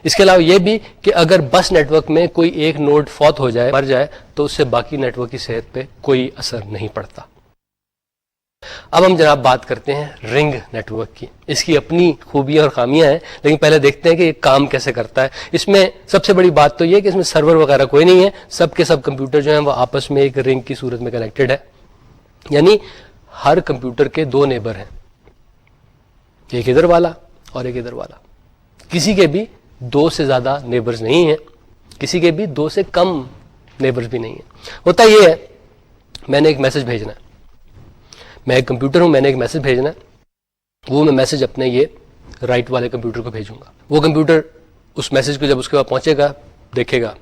اس کے علاوہ یہ بھی کہ اگر بس نیٹ ورک میں کوئی ایک نوڈ فوت ہو جائے, مر جائے, تو اس سے باقی نیٹ ورک کی صحت پہ کوئی اثر نہیں پڑتا. اب ہم جناب بات کرتے ہیں رنگ نیٹ ورک کی. اس کی اپنی خوبیاں اور خامیاں ہیں, لیکن پہلے دیکھتے ہیں کہ یہ کام کیسے کرتا ہے. اس میں سب سے بڑی بات تو یہ کہ اس میں سرور وغیرہ کوئی نہیں ہے, سب کے سب کمپیوٹر جو ہیں وہ آپس میں ایک رنگ کی صورت میں کنیکٹڈ ہے, یعنی ہر کمپیوٹر کے دو نیبر ہیں, ایک ادھر والا اور ایک ادھر والا. کسی کے بھی دو سے زیادہ نیبرز نہیں ہیں, کسی کے بھی دو سے کم نیبرز بھی نہیں ہیں. ہوتا یہ ہے میں نے ایک میسج بھیجنا ہے, میں ایک کمپیوٹر ہوں, میں نے ایک میسج بھیجنا ہے, وہ میں میسج اپنے یہ رائٹ والے کمپیوٹر کو بھیجوں گا. وہ کمپیوٹر اس میسج کو جب اس کے بعد پہنچے گا دیکھے گا,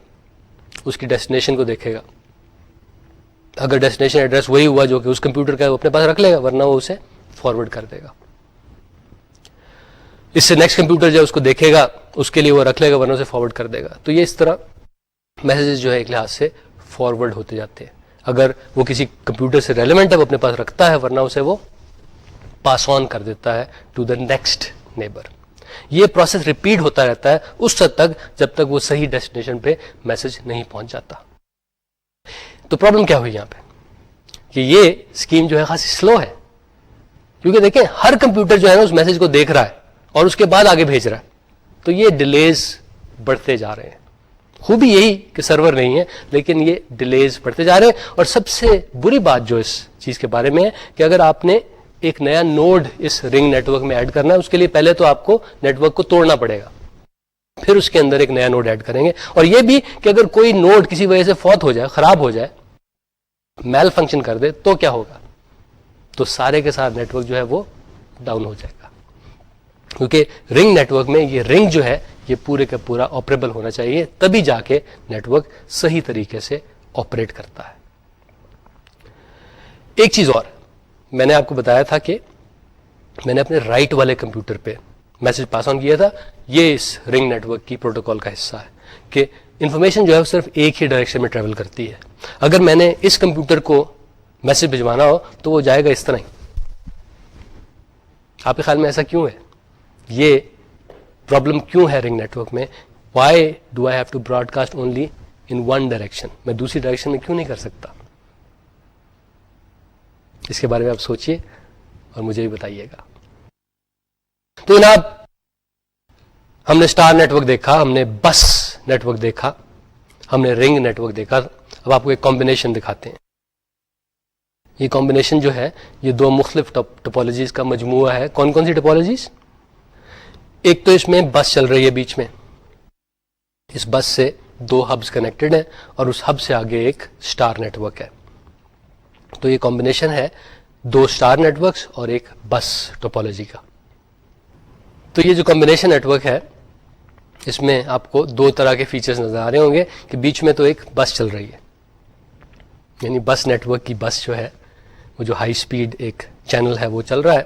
اس کی ڈیسٹینیشن کو دیکھے گا. اگر ڈیسٹینیشن ایڈریس وہی ہوا جو کہ اس کمپیوٹر کا ہے وہ اپنے پاس رکھ لے گا, ورنہ وہ اسے فارورڈ کر دے گا. اس سے نیکسٹ کمپیوٹر جو اس کو دیکھے گا اس کے لیے وہ رکھ لے گا, ورنہ اسے فارورڈ کر دے گا. تو یہ اس طرح میسیجز جو ہے ایک لحاظ سے فارورڈ ہوتے جاتے ہیں. اگر وہ کسی کمپیوٹر سے ریلیونٹ ہے وہ اپنے پاس رکھتا ہے, ورنہ اسے وہ پاس آن کر دیتا ہے ٹو دا نیکسٹ نیبر. یہ پروسیس ریپیٹ ہوتا رہتا ہے اس حد تک جب تک وہ صحیح ڈیسٹینیشن پہ میسج نہیں پہنچ جاتا. تو پرابلم کیا ہوئی یہاں پہ کہ یہ اسکیم جو ہے خاصی سلو ہے, کیونکہ دیکھیں ہر کمپیوٹر جو ہے نا اس میسج کو دیکھ رہا ہے اور اس کے بعد آگے بھیج رہا ہے, تو یہ ڈیلیز بڑھتے جا رہے ہیں. خوبی یہی کہ سرور نہیں ہے، لیکن یہ ڈیلیز بڑھتے جا رہے ہیں. اور سب سے بری بات جو اس چیز کے بارے میں ہے کہ اگر آپ نے ایک نیا نوڈ اس رنگ نیٹ ورک میں ایڈ کرنا ہے، اس کے لیے پہلے تو آپ کو نیٹ ورک کو توڑنا پڑے گا، پھر اس کے اندر ایک نیا نوڈ ایڈ کریں گے. اور یہ بھی کہ اگر کوئی نوڈ کسی وجہ سے فوت ہو جائے، خراب ہو جائے، میل فنکشن کر دے تو کیا ہوگا؟ تو سارے کے ساتھ نیٹ ورک جو ہے وہ ڈاؤن ہو جائے گا. کیونکہ رنگ نیٹ ورک میں یہ رنگ جو ہے یہ پورے کا پورا آپریبل ہونا چاہیے، تبھی جا کے نیٹ ورک صحیح طریقے سے آپریٹ کرتا ہے. ایک چیز اور میں نے آپ کو بتایا تھا کہ میں نے اپنے رائٹ والے کمپیوٹر پہ میسج پاس آن کیا تھا. یہ اس رنگ نیٹ ورک کی پروٹوکال کا حصہ ہے کہ انفارمیشن جو ہے وہ صرف ایک ہی ڈائریکشن میں ٹریول کرتی ہے. اگر میں نے اس کمپیوٹر کو میسج بھجوانا ہو تو وہ جائے گا اس طرح ہی. آپ کے خیال میں ایسا کیوں ہے؟ یہ پرابلم کیوں ہے رنگ نیٹ ورک میں؟ Why do I have to broadcast only in one direction? میں دوسری ڈائریکشن میں کیوں نہیں کر سکتا؟ اس کے بارے میں آپ سوچئے اور مجھے بھی بتائیے گا. تو جناب ہم نے اسٹار نیٹ ورک دیکھا، ہم نے بس نیٹ ورک دیکھا، ہم نے رنگ نیٹ ورک دیکھا. اب آپ کو ایک کمبینیشن دکھاتے ہیں. یہ کمبینیشن جو ہے یہ دو مختلف ٹپالوجیز کا مجموعہ ہے. کون کون سی ٹپالوجیز؟ ایک تو اس میں بس چل رہی ہے بیچ میں، اس بس سے دو ہبز کنیکٹڈ ہیں اور اس ہب سے آگے ایک اسٹار نیٹ ورک ہے. تو یہ کمبینیشن ہے دو اسٹار نیٹ ورکس اور ایک بس ٹوپالوجی کا. تو یہ جو کمبینیشن نیٹ ورک ہے اس میں آپ کو دو طرح کے فیچرز نظر آ رہے ہوں گے کہ بیچ میں تو ایک بس چل رہی ہے، یعنی بس نیٹ ورک کی بس جو ہے وہ جو ہائی سپیڈ ایک چینل ہے وہ چل رہا ہے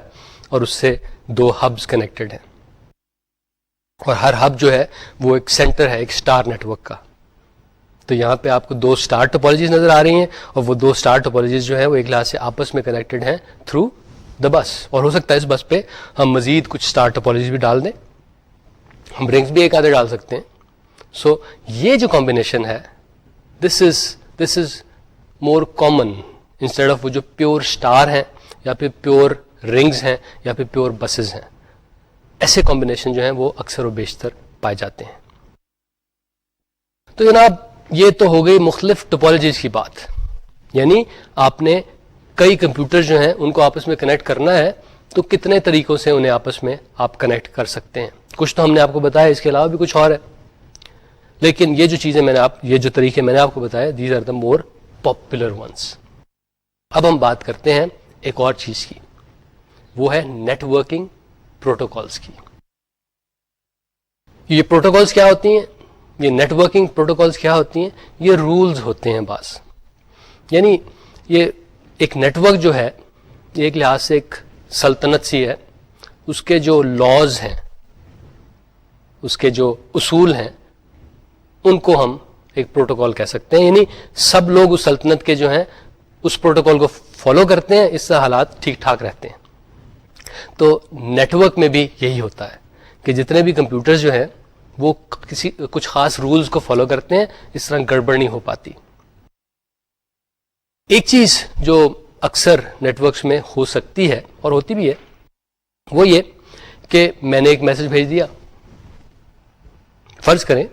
اور اس سے دو ہبز کنیکٹڈ ہیں اور ہر ہب جو ہے وہ ایک سینٹر ہے ایک اسٹار نیٹ ورک کا. تو یہاں پہ آپ کو دو اسٹار ٹوپالوجیز نظر آ رہی ہیں اور وہ دو اسٹار ٹوپالوجیز جو ہیں وہ ایک لحاظ سے آپس میں کنیکٹڈ ہیں تھرو دا بس. اور ہو سکتا ہے اس بس پہ ہم مزید کچھ اسٹار ٹوپالوجیز بھی ڈال دیں، ہم رنگس بھی ایک آدھے ڈال سکتے ہیں. سو یہ جو کمبینیشن ہے دس از مور کامن انسٹیڈ آف وہ جو پیور اسٹار ہیں یا پھر پیور رنگز ہیں یا پھر پیور بسز ہیں. ایسے کمبینیشن جو ہیں وہ اکثر و بیشتر پائے جاتے ہیں. تو جناب یہ تو ہو گئی مختلف ٹوپالوجیز کی بات، یعنی آپ نے کئی کمپیوٹر جو ہیں ان کو آپس میں کنیکٹ کرنا ہے تو کتنے طریقوں سے انہیں آپس میں آپ کنیکٹ کر سکتے ہیں. کچھ تو ہم نے آپ کو بتایا، اس کے علاوہ بھی کچھ اور ہے، لیکن یہ جو چیزیں یہ جو طریقے میں نے آپ کو بتایا these are the more popular ones. اب ہم بات کرتے ہیں ایک اور چیز کی، وہ ہے نیٹ ورکنگ پروٹوکالز کی. یہ پروٹوکالز کیا ہوتی ہیں؟ یہ نیٹ ورکنگ پروٹوکالز کیا ہوتی ہیں؟ یہ رولز ہوتے ہیں بعض. یعنی یہ ایک نیٹ ورک جو ہے یہ ایک لحاظ سے ایک سلطنت سی ہے، اس کے جو لاز ہیں، اس کے جو اصول ہیں، ان کو ہم ایک پروٹوکال کہہ سکتے ہیں. یعنی سب لوگ اس سلطنت کے جو ہیں اس پروٹوکال کو فالو کرتے ہیں، اس سے حالات ٹھیک ٹھاک رہتے ہیں. تو نیٹ ورک میں بھی یہی ہوتا ہے کہ جتنے بھی کمپیوٹر جو ہیں وہ کچھ خاص رولز کو فالو کرتے ہیں، اس طرح گڑبڑ نہیں ہو پاتی. ایک چیز جو اکثر نیٹ ورکس میں ہو سکتی ہے اور ہوتی بھی ہے وہ یہ کہ میں نے ایک میسج بھیج دیا. فرض کریں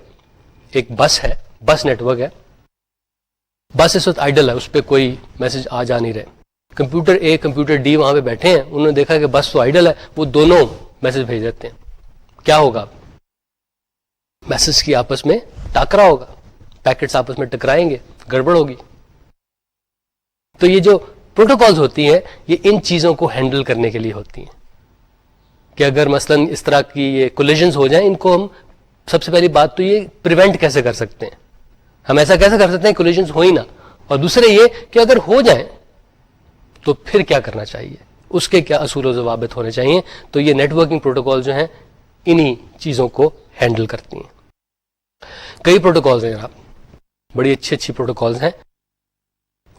ایک بس ہے، بس نیٹ ورک ہے، بس اس وقت آئیڈل ہے، اس پہ کوئی میسج آ جا نہیں رہے. کمپیوٹر اے کمپیوٹر ڈی وہاں پہ بیٹھے ہیں، انہوں نے دیکھا کہ بس تو آئیڈل ہے، وہ دونوں میسج بھیج دیتے ہیں. کیا ہوگا؟ میسج کی آپس میں ٹاکرا ہوگا، پیکٹس آپس میں ٹکرائیں گے، گڑبڑ ہوگی. تو یہ جو پروٹوکالز ہوتی ہیں یہ ان چیزوں کو ہینڈل کرنے کے لیے ہوتی ہیں کہ اگر مثلا اس طرح کی یہ کولیجنز ہو جائیں، ان کو ہم سب سے پہلی بات تو یہ پریونٹ کیسے کر سکتے ہیں، ہم ایسا کیسے کر سکتے ہیں کولیجنز ہو ہی نہ. اور دوسرے یہ کہ اگر ہو جائیں تو پھر کیا کرنا چاہیے، اس کے کیا اصول و ضوابط ہونے چاہیے. تو یہ نیٹ ورکنگ پروٹوکال جو ہیں انہی چیزوں کو ہینڈل کرتی ہیں. کئی پروٹوکالز ہیں جناب، بڑی اچھی پروٹوکالز ہیں.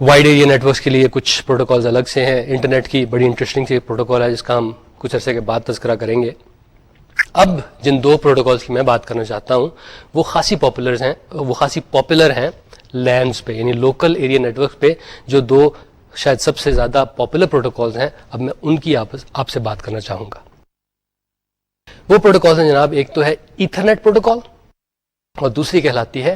وائڈ ایریا نیٹ ورکس کے لیے کچھ پروٹوکالز الگ سے ہیں. انٹرنیٹ کی بڑی انٹرسٹنگ سی پروٹوکال ہے جس کا ہم کچھ عرصے کے بعد تذکرہ کریں گے. اب جن دو پروٹوکالز کی میں بات کرنا چاہتا ہوں وہ خاصی پاپولر ہیں لینڈز پہ، یعنی لوکل ایریا نیٹ ورک پہ. جو دو شاید سب سے زیادہ پاپولر پروٹوکالز ہیں، اب میں ان کی آپ سے بات کرنا چاہوں گا. وہ پروٹوکالز ہیں جناب، ایک تو ہے ایتھرنیٹ پروٹوکال اور دوسری کہلاتی ہے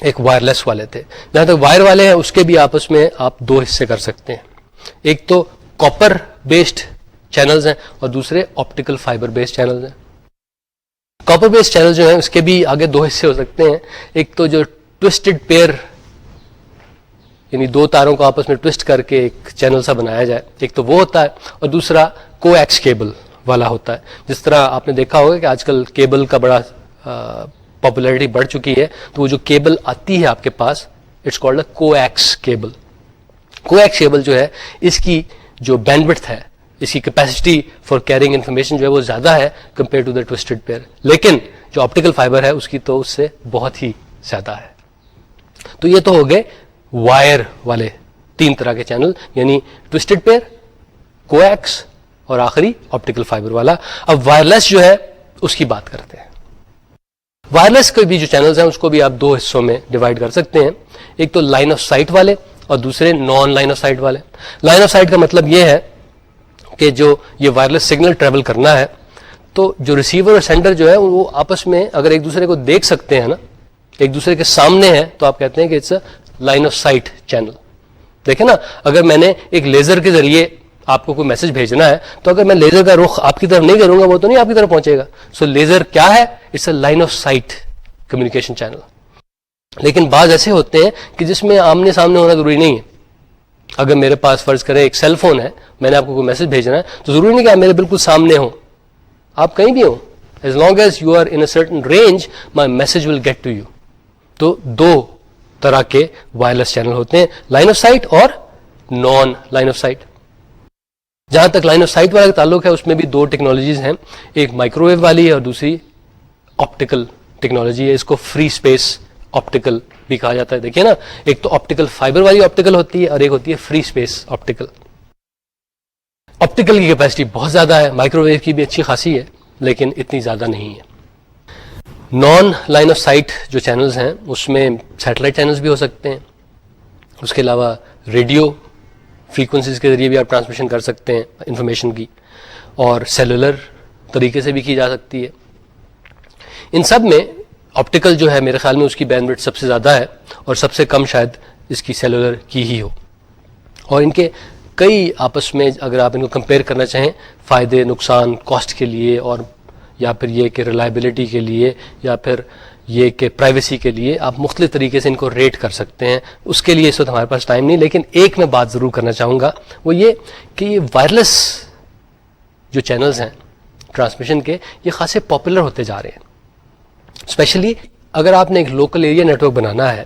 ایک وائرلیس والے تھے. جہاں تک وائر والے ہیں اس کے بھی آپس میں آپ دو حصے کر سکتے ہیں. ایک تو کاپر بیسڈ چینلز ہیں اور دوسرے آپٹیکل فائبر بیسڈ چینلز ہیں. کاپر بیسڈ چینل جو ہیں اس کے بھی آگے دو حصے ہو سکتے ہیں. ایک تو جو ٹوسٹڈ پیئر یعنی دو تاروں کو آپس میں ٹوسٹ کر کے ایک چینل سا بنایا جائے, ایک تو وہ ہوتا ہے, اور دوسرا کو ایکس کیبل والا ہوتا ہے. جس طرح آپ نے دیکھا ہوگا کہ آج کل کیبل کا بڑا پاپولیرٹی بڑھ چکی ہے, تو وہ جو کیبل آتی ہے آپ کے پاس اٹس کالڈ اے کو ایکس کیبل. کو ایکس کیبل جو ہے اس کی جو بینڈ وڈتھ ہے, اس کی کیپیسٹی فار کیرنگ انفارمیشن جو ہے وہ زیادہ ہے compared to the twisted pair, لیکن جو آپٹیکل فائبر ہے اس کی تو اس سے بہت ہی زیادہ ہے. تو یہ تو ہو گئے وائر والے تین طرح کے چینل, یعنی ٹوسٹڈ پیئر, کو ایکس اور آخری آپٹیکل فائبر والا. اب وائرلیس جو ہے اس کی بات کرتے ہیں. وائرلیس کے بھی جو چینلز ہیں اس کو بھی آپ دو حصوں میں ڈیوائڈ کر سکتے ہیں. ایک تو لائن آف سائٹ والے اور دوسرے نان لائن آف سائٹ والے. لائن آف سائٹ کا مطلب یہ ہے کہ جو یہ وائرلیس سگنل ٹریول کرنا ہے تو جو ریسیور اور سینڈر جو ہے وہ آپس میں اگر ایک دوسرے کو دیکھ سکتے ہیں نا, ایک دوسرے کے سامنے ہیں, تو آپ کہتے ہیں کہ it's a line of sight channel. دیکھیں نا, اگر میں نے ایک لیزر کے ذریعے آپ کو کوئی میسج بھیجنا ہے تو اگر میں لیزر کا رخ آپ کی طرف نہیں کروں گا وہ تو نہیں آپ کی طرف پہنچے گا. سو لیزر کیا ہے, it's a line of sight communication channel. لیکن بعض ایسے ہوتے ہیں کہ جس میں آمنے سامنے ہونا ضروری نہیں ہے. اگر میرے پاس فرض کریں ایک سیل فون ہے, میں نے آپ کو کوئی میسج بھیجنا ہے تو ضروری نہیں کہ آپ میرے بالکل سامنے ہوں, آپ کہیں بھی ہوں, as long as you are in a certain range my message will get to you. تو دو طرح کے وائرلیس چینل ہوتے ہیں, لائن آف سائٹ اور نان لائن آف سائٹ. جہاں تک لائن آف سائٹ والا کا تعلق ہے اس میں بھی دو ٹیکنالوجیز ہیں, ایک مائکرو ویو والی ہے اور دوسری آپٹیکل ٹیکنالوجی ہے. اس کو فری اسپیس آپٹیکل بھی کہا جاتا ہے. دیکھیے نا, ایک تو آپٹیکل فائبر والی آپٹیکل ہوتی ہے اور ایک ہوتی ہے فری اسپیس آپٹیکل. آپٹیکل کی کیپیسٹی بہت زیادہ ہے, مائکرو ویو کی بھی اچھی خاصی ہے لیکن اتنی زیادہ نہیں ہے. نان لائن آف سائٹ جو چینلز ہیں اس میں سیٹلائٹ چینلز بھی ہو سکتے ہیں. اس کے علاوہ ریڈیو فریکوینسیز کے ذریعے بھی آپ ٹرانسمیشن کر سکتے ہیں انفارمیشن کی, اور سیلولر طریقے سے بھی کی جا سکتی ہے. ان سب میں آپٹیکل جو ہے میرے خیال میں اس کی بینڈ وڈتھ سب سے زیادہ ہے اور سب سے کم شاید اس کی سیلولر کی ہی ہو. اور ان کے کئی آپس میں اگر آپ ان کو کمپیئر کرنا چاہیں فائدے نقصان کاسٹ کے لیے, اور یا پھر یہ کہ ریلائبلٹی کے لیے, یا پھر یہ کہ پرائیویسی کے لیے, آپ مختلف طریقے سے ان کو ریٹ کر سکتے ہیں. اس کے لیے اس وقت ہمارے پاس ٹائم نہیں, لیکن ایک میں بات ضرور کرنا چاہوں گا, وہ یہ کہ یہ وائرلیس جو چینلز ہیں ٹرانسمیشن کے یہ خاصے پاپولر ہوتے جا رہے ہیں. اسپیشلی اگر آپ نے ایک لوکل ایریا نیٹ ورک بنانا ہے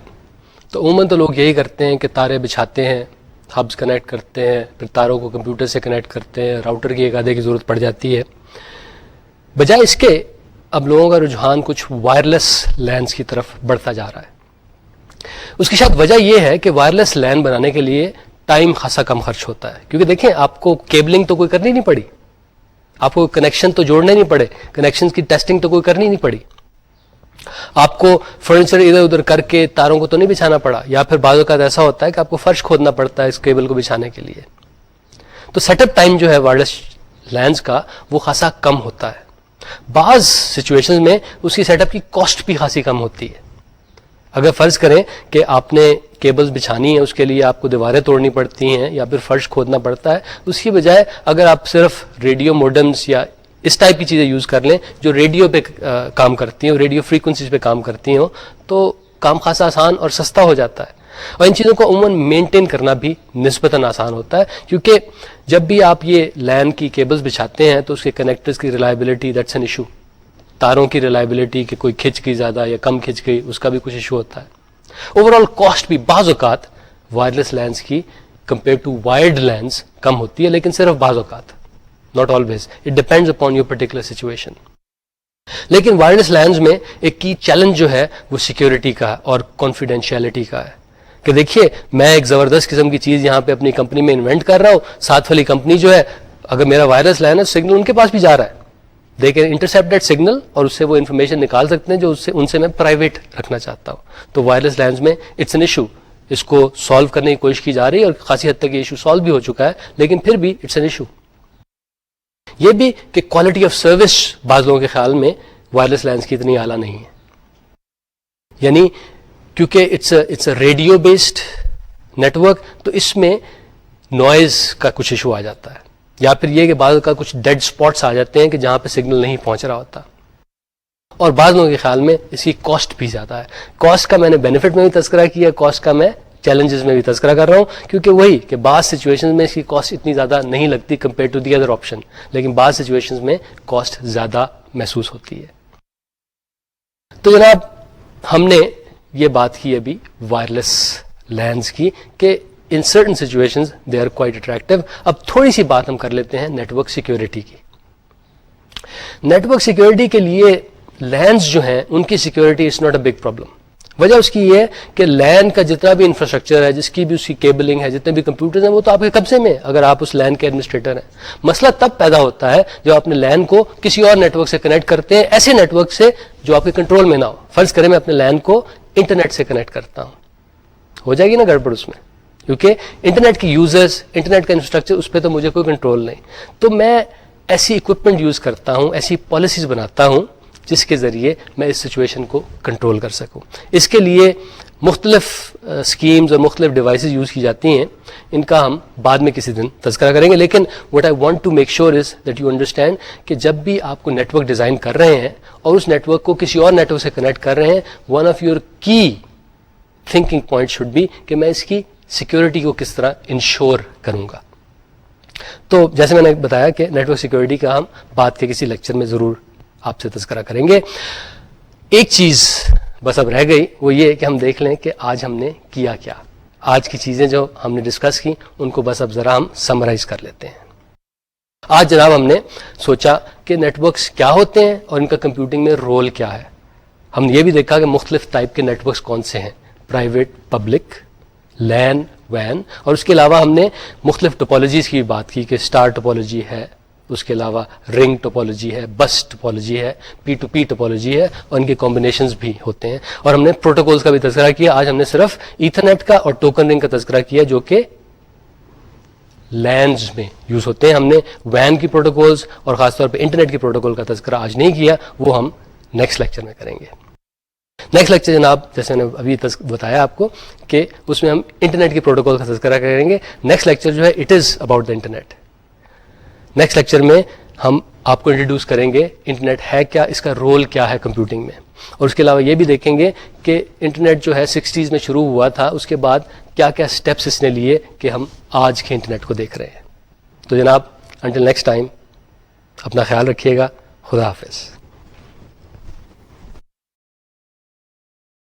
تو عموماً تو لوگ یہی کرتے ہیں کہ تارے بچھاتے ہیں, ہبس کنیکٹ کرتے ہیں, پھر تاروں کو کمپیوٹر سے کنیکٹ کرتے ہیں, راؤٹر کی ایک آدھے کی ضرورت پڑ جاتی ہے. بجائے اس کے اب لوگوں کا رجحان کچھ وائرلیس لینز کی طرف بڑھتا جا رہا ہے. اس کی شاید وجہ یہ ہے کہ وائرلیس لین بنانے کے لیے ٹائم خاصا کم خرچ ہوتا ہے, کیونکہ دیکھیں آپ کو کیبلنگ تو کوئی کرنی نہیں پڑی, آپ کو کنیکشن تو جوڑنے نہیں پڑے, کنیکشن کی ٹیسٹنگ تو کوئی کرنی نہیں پڑی, آپ کو فرنیچر ادھر ادھر کر کے تاروں کو تو نہیں بچھانا پڑا, یا پھر بعض اوقات ایسا ہوتا ہے کہ آپ کو فرش کھودنا پڑتا ہے اس کیبل کو بچھانے کے لیے. تو سیٹ اپ ٹائم جو ہے وائرلیس لینز کا وہ خاصا کم ہوتا ہے. بعض سچویشن میں اس کی سیٹ اپ کی کاسٹ بھی خاصی کم ہوتی ہے. اگر فرض کریں کہ آپ نے کیبلز بچھانی ہے, اس کے لیے آپ کو دیواریں توڑنی پڑتی ہیں یا پھر فرش کھودنا پڑتا ہے, اس کی بجائے اگر آپ صرف ریڈیو موڈمز یا اس ٹائپ کی چیزیں یوز کر لیں جو ریڈیو پہ کام کرتی ہیں, ریڈیو فریکوینسیز پہ کام کرتی ہوں, تو کام خاصا آسان اور سستا ہو جاتا ہے. اور ان چیزوں کو عموماً مینٹین کرنا بھی نسبتاً آسان ہوتا ہے, کیونکہ جب بھی آپ یہ لین کی کیبلز بچھاتے ہیں تو اس کے کنیکٹرز کی ریلائبلٹی دیٹس این ایشو. تاروں کی ریلائبلٹی کہ کوئی کھنچ گئی زیادہ یا کم کھنچ گئی, اس کا بھی کچھ ایشو ہوتا ہے. اوور آل کاسٹ بھی بعض اوقات وائرلیس لینز کی کمپیئر ٹو وائرڈ لینز کم ہوتی ہے, لیکن صرف بعض اوقات, not always, it depends upon your particular situation. لیکن وائرلیس لینز میں ایک کی چیلنج جو ہے وہ سیکیورٹی کا اور کانفیڈینشیلٹی کا ہے, کہ دیکھیے میں ایک زبردست قسم کی چیز یہاں پہ اپنی کمپنی میں انوینٹ کر رہا ہوں, ساتھ والی کمپنی جو ہے اگر میرا وائرلیس لین ہے سگنل ان کے پاس بھی جا رہا ہے, they can intercept that signal اور اس سے وہ انفارمیشن نکال سکتے ہیں جو ان سے میں پرائیویٹ رکھنا چاہتا ہوں. تو وائرلیس لینز میں اٹس این ایشو, اس کو سالو کرنے کی کوشش کی جا رہی ہے اور خاصی حد تک یہ ایشو سالو بھی ہو چکا ہے, لیکن پھر بھی اٹس این ایشو. یہ بھی کہ کوالٹی آف سروس بعض لوگوں کے خیال میں وائرلیس لینز کی اتنی اعلیٰ نہیں ہے. یعنی کیونکہ it's a radio based network, تو اس میں نوائز کا کچھ ایشو آ جاتا ہے، یا پھر یہ کہ بعض کا کچھ ڈیڈ اسپاٹس آ جاتے ہیں کہ جہاں پہ سگنل نہیں پہنچ رہا ہوتا، اور بعض لوگوں کے خیال میں اس کی کاسٹ بھی زیادہ ہے. کاسٹ کا میں نے بینیفٹ میں بھی تذکرہ کیا، کاسٹ کا میں چیلنجز میں بھی تذکرہ کر رہا ہوں، کیونکہ وہی کہ بعض سچویشن میں اس کی کاسٹ اتنی زیادہ نہیں لگتی compare to the other option, لیکن بعض سچویشن میں کاسٹ زیادہ محسوس ہوتی ہے. تو جناب ہم نے یہ بات کی ابھی وائرلیس لینز کی کہ in certain situations they are quite attractive. اب تھوڑی سی بات ہم کر لیتے ہیں نیٹورک سیکیورٹی کی. نیٹورک سیکیورٹی کے لیے لینز جو ہیں ان کی security is not a big problem. وجہ اس کی یہ ہے کہ لین کا جتنا بھی انفراسٹرکچر ہے، جس کی بھی اس کی کیبلنگ ہے، جتنے بھی کمپیوٹرز ہیں، وہ تو آپ کے قبضے میں، اگر آپ اس لین کے ایڈمنسٹریٹر ہیں. مسئلہ تب پیدا ہوتا ہے جب آپ اپنے لین کو کسی اور نیٹورک سے کنیکٹ کرتے ہیں، ایسے نیٹورک سے جو آپ کے کنٹرول میں نہ ہو. فرض کریں میں اپنے لین کو انٹرنیٹ سے کنیکٹ کرتا ہوں، ہو جائے گی نا گڑبڑ اس میں، کیونکہ انٹرنیٹ کی یوزرز، انٹرنیٹ کا انفراسٹرکچر، اس پہ تو مجھے کوئی کنٹرول نہیں. تو میں ایسی اکوپمنٹ یوز کرتا ہوں، ایسی پالیسیز بناتا ہوں جس کے ذریعے میں اس سچویشن کو کنٹرول کر سکوں. اس کے لیے مختلف اسکیمز اور مختلف ڈیوائسز یوز کی جاتی ہیں، ان کا ہم بعد میں کسی دن تذکرہ کریں گے. لیکن what I want to make sure is that you understand کہ جب بھی آپ کو نیٹ ورک ڈیزائن کر رہے ہیں اور اس نیٹ ورک کو کسی اور نیٹ ورک سے کنیکٹ کر رہے ہیں، ون آف یور کی تھنکنگ پوائنٹ شوڈ بی کہ میں اس کی سیکیورٹی کو کس طرح انشور کروں گا. تو جیسے میں نے بتایا کہ نیٹ ورک سیکیورٹی کا ہم بعد کے کسی لیکچر میں ضرور آپ سے تذکرہ کریں گے. ایک چیز بس اب رہ گئی، وہ یہ کہ ہم دیکھ لیں کہ آج ہم نے کیا کیا. آج کی چیزیں جو ہم نے ڈسکس کی ان کو بس اب ذرا ہم سمرائز کر لیتے ہیں. آج جناب ہم نے سوچا کہ نیٹ ورکس کیا ہوتے ہیں اور ان کا کمپیوٹنگ میں رول کیا ہے. ہم نے یہ بھی دیکھا کہ مختلف ٹائپ کے نیٹ ورکس کون سے ہیں، پرائیویٹ، پبلک، لین، وین، اور اس کے علاوہ ہم نے مختلف ٹوپالوجیز کی بات کی کہ اسٹار ٹوپالوجی ہے، اس کے علاوہ رنگ ٹوپالوجی ہے، بس ٹوپالوجی ہے، پی ٹو پی ٹوپالوجی ہے، اور ان کے کمبینیشنز بھی ہوتے ہیں. اور ہم نے پروٹوکولز کا بھی تذکرہ کیا. آج ہم نے صرف ایتھرنیٹ کا اور ٹوکن رنگ کا تذکرہ کیا جو کہ لینز میں یوز ہوتے ہیں. ہم نے وین کی پروٹوکولز اور خاص طور پہ انٹرنیٹ کی پروٹوکول کا تذکرہ آج نہیں کیا، وہ ہم نیکسٹ لیکچر میں کریں گے. نیکسٹ لیکچر جناب جیسے میں نے ابھی بتایا آپ کو کہ اس میں ہم انٹرنیٹ کی پروٹوکول کا تذکرہ کریں گے. نیکسٹ لیکچر جو ہے it is about the internet. Next lecture میں ہم آپ کو انٹروڈیوس کریں گے انٹرنیٹ ہے کیا، اس کا رول کیا ہے کمپیوٹنگ میں، اور اس کے علاوہ یہ بھی دیکھیں گے کہ انٹرنیٹ جو ہے 60s میں شروع ہوا تھا، اس کے بعد کیا کیا سٹیپس اس نے لیے کہ ہم آج کے انٹرنیٹ کو دیکھ رہے ہیں. تو جناب انٹل نیکسٹ ٹائم اپنا خیال رکھیے گا. خدا حافظ.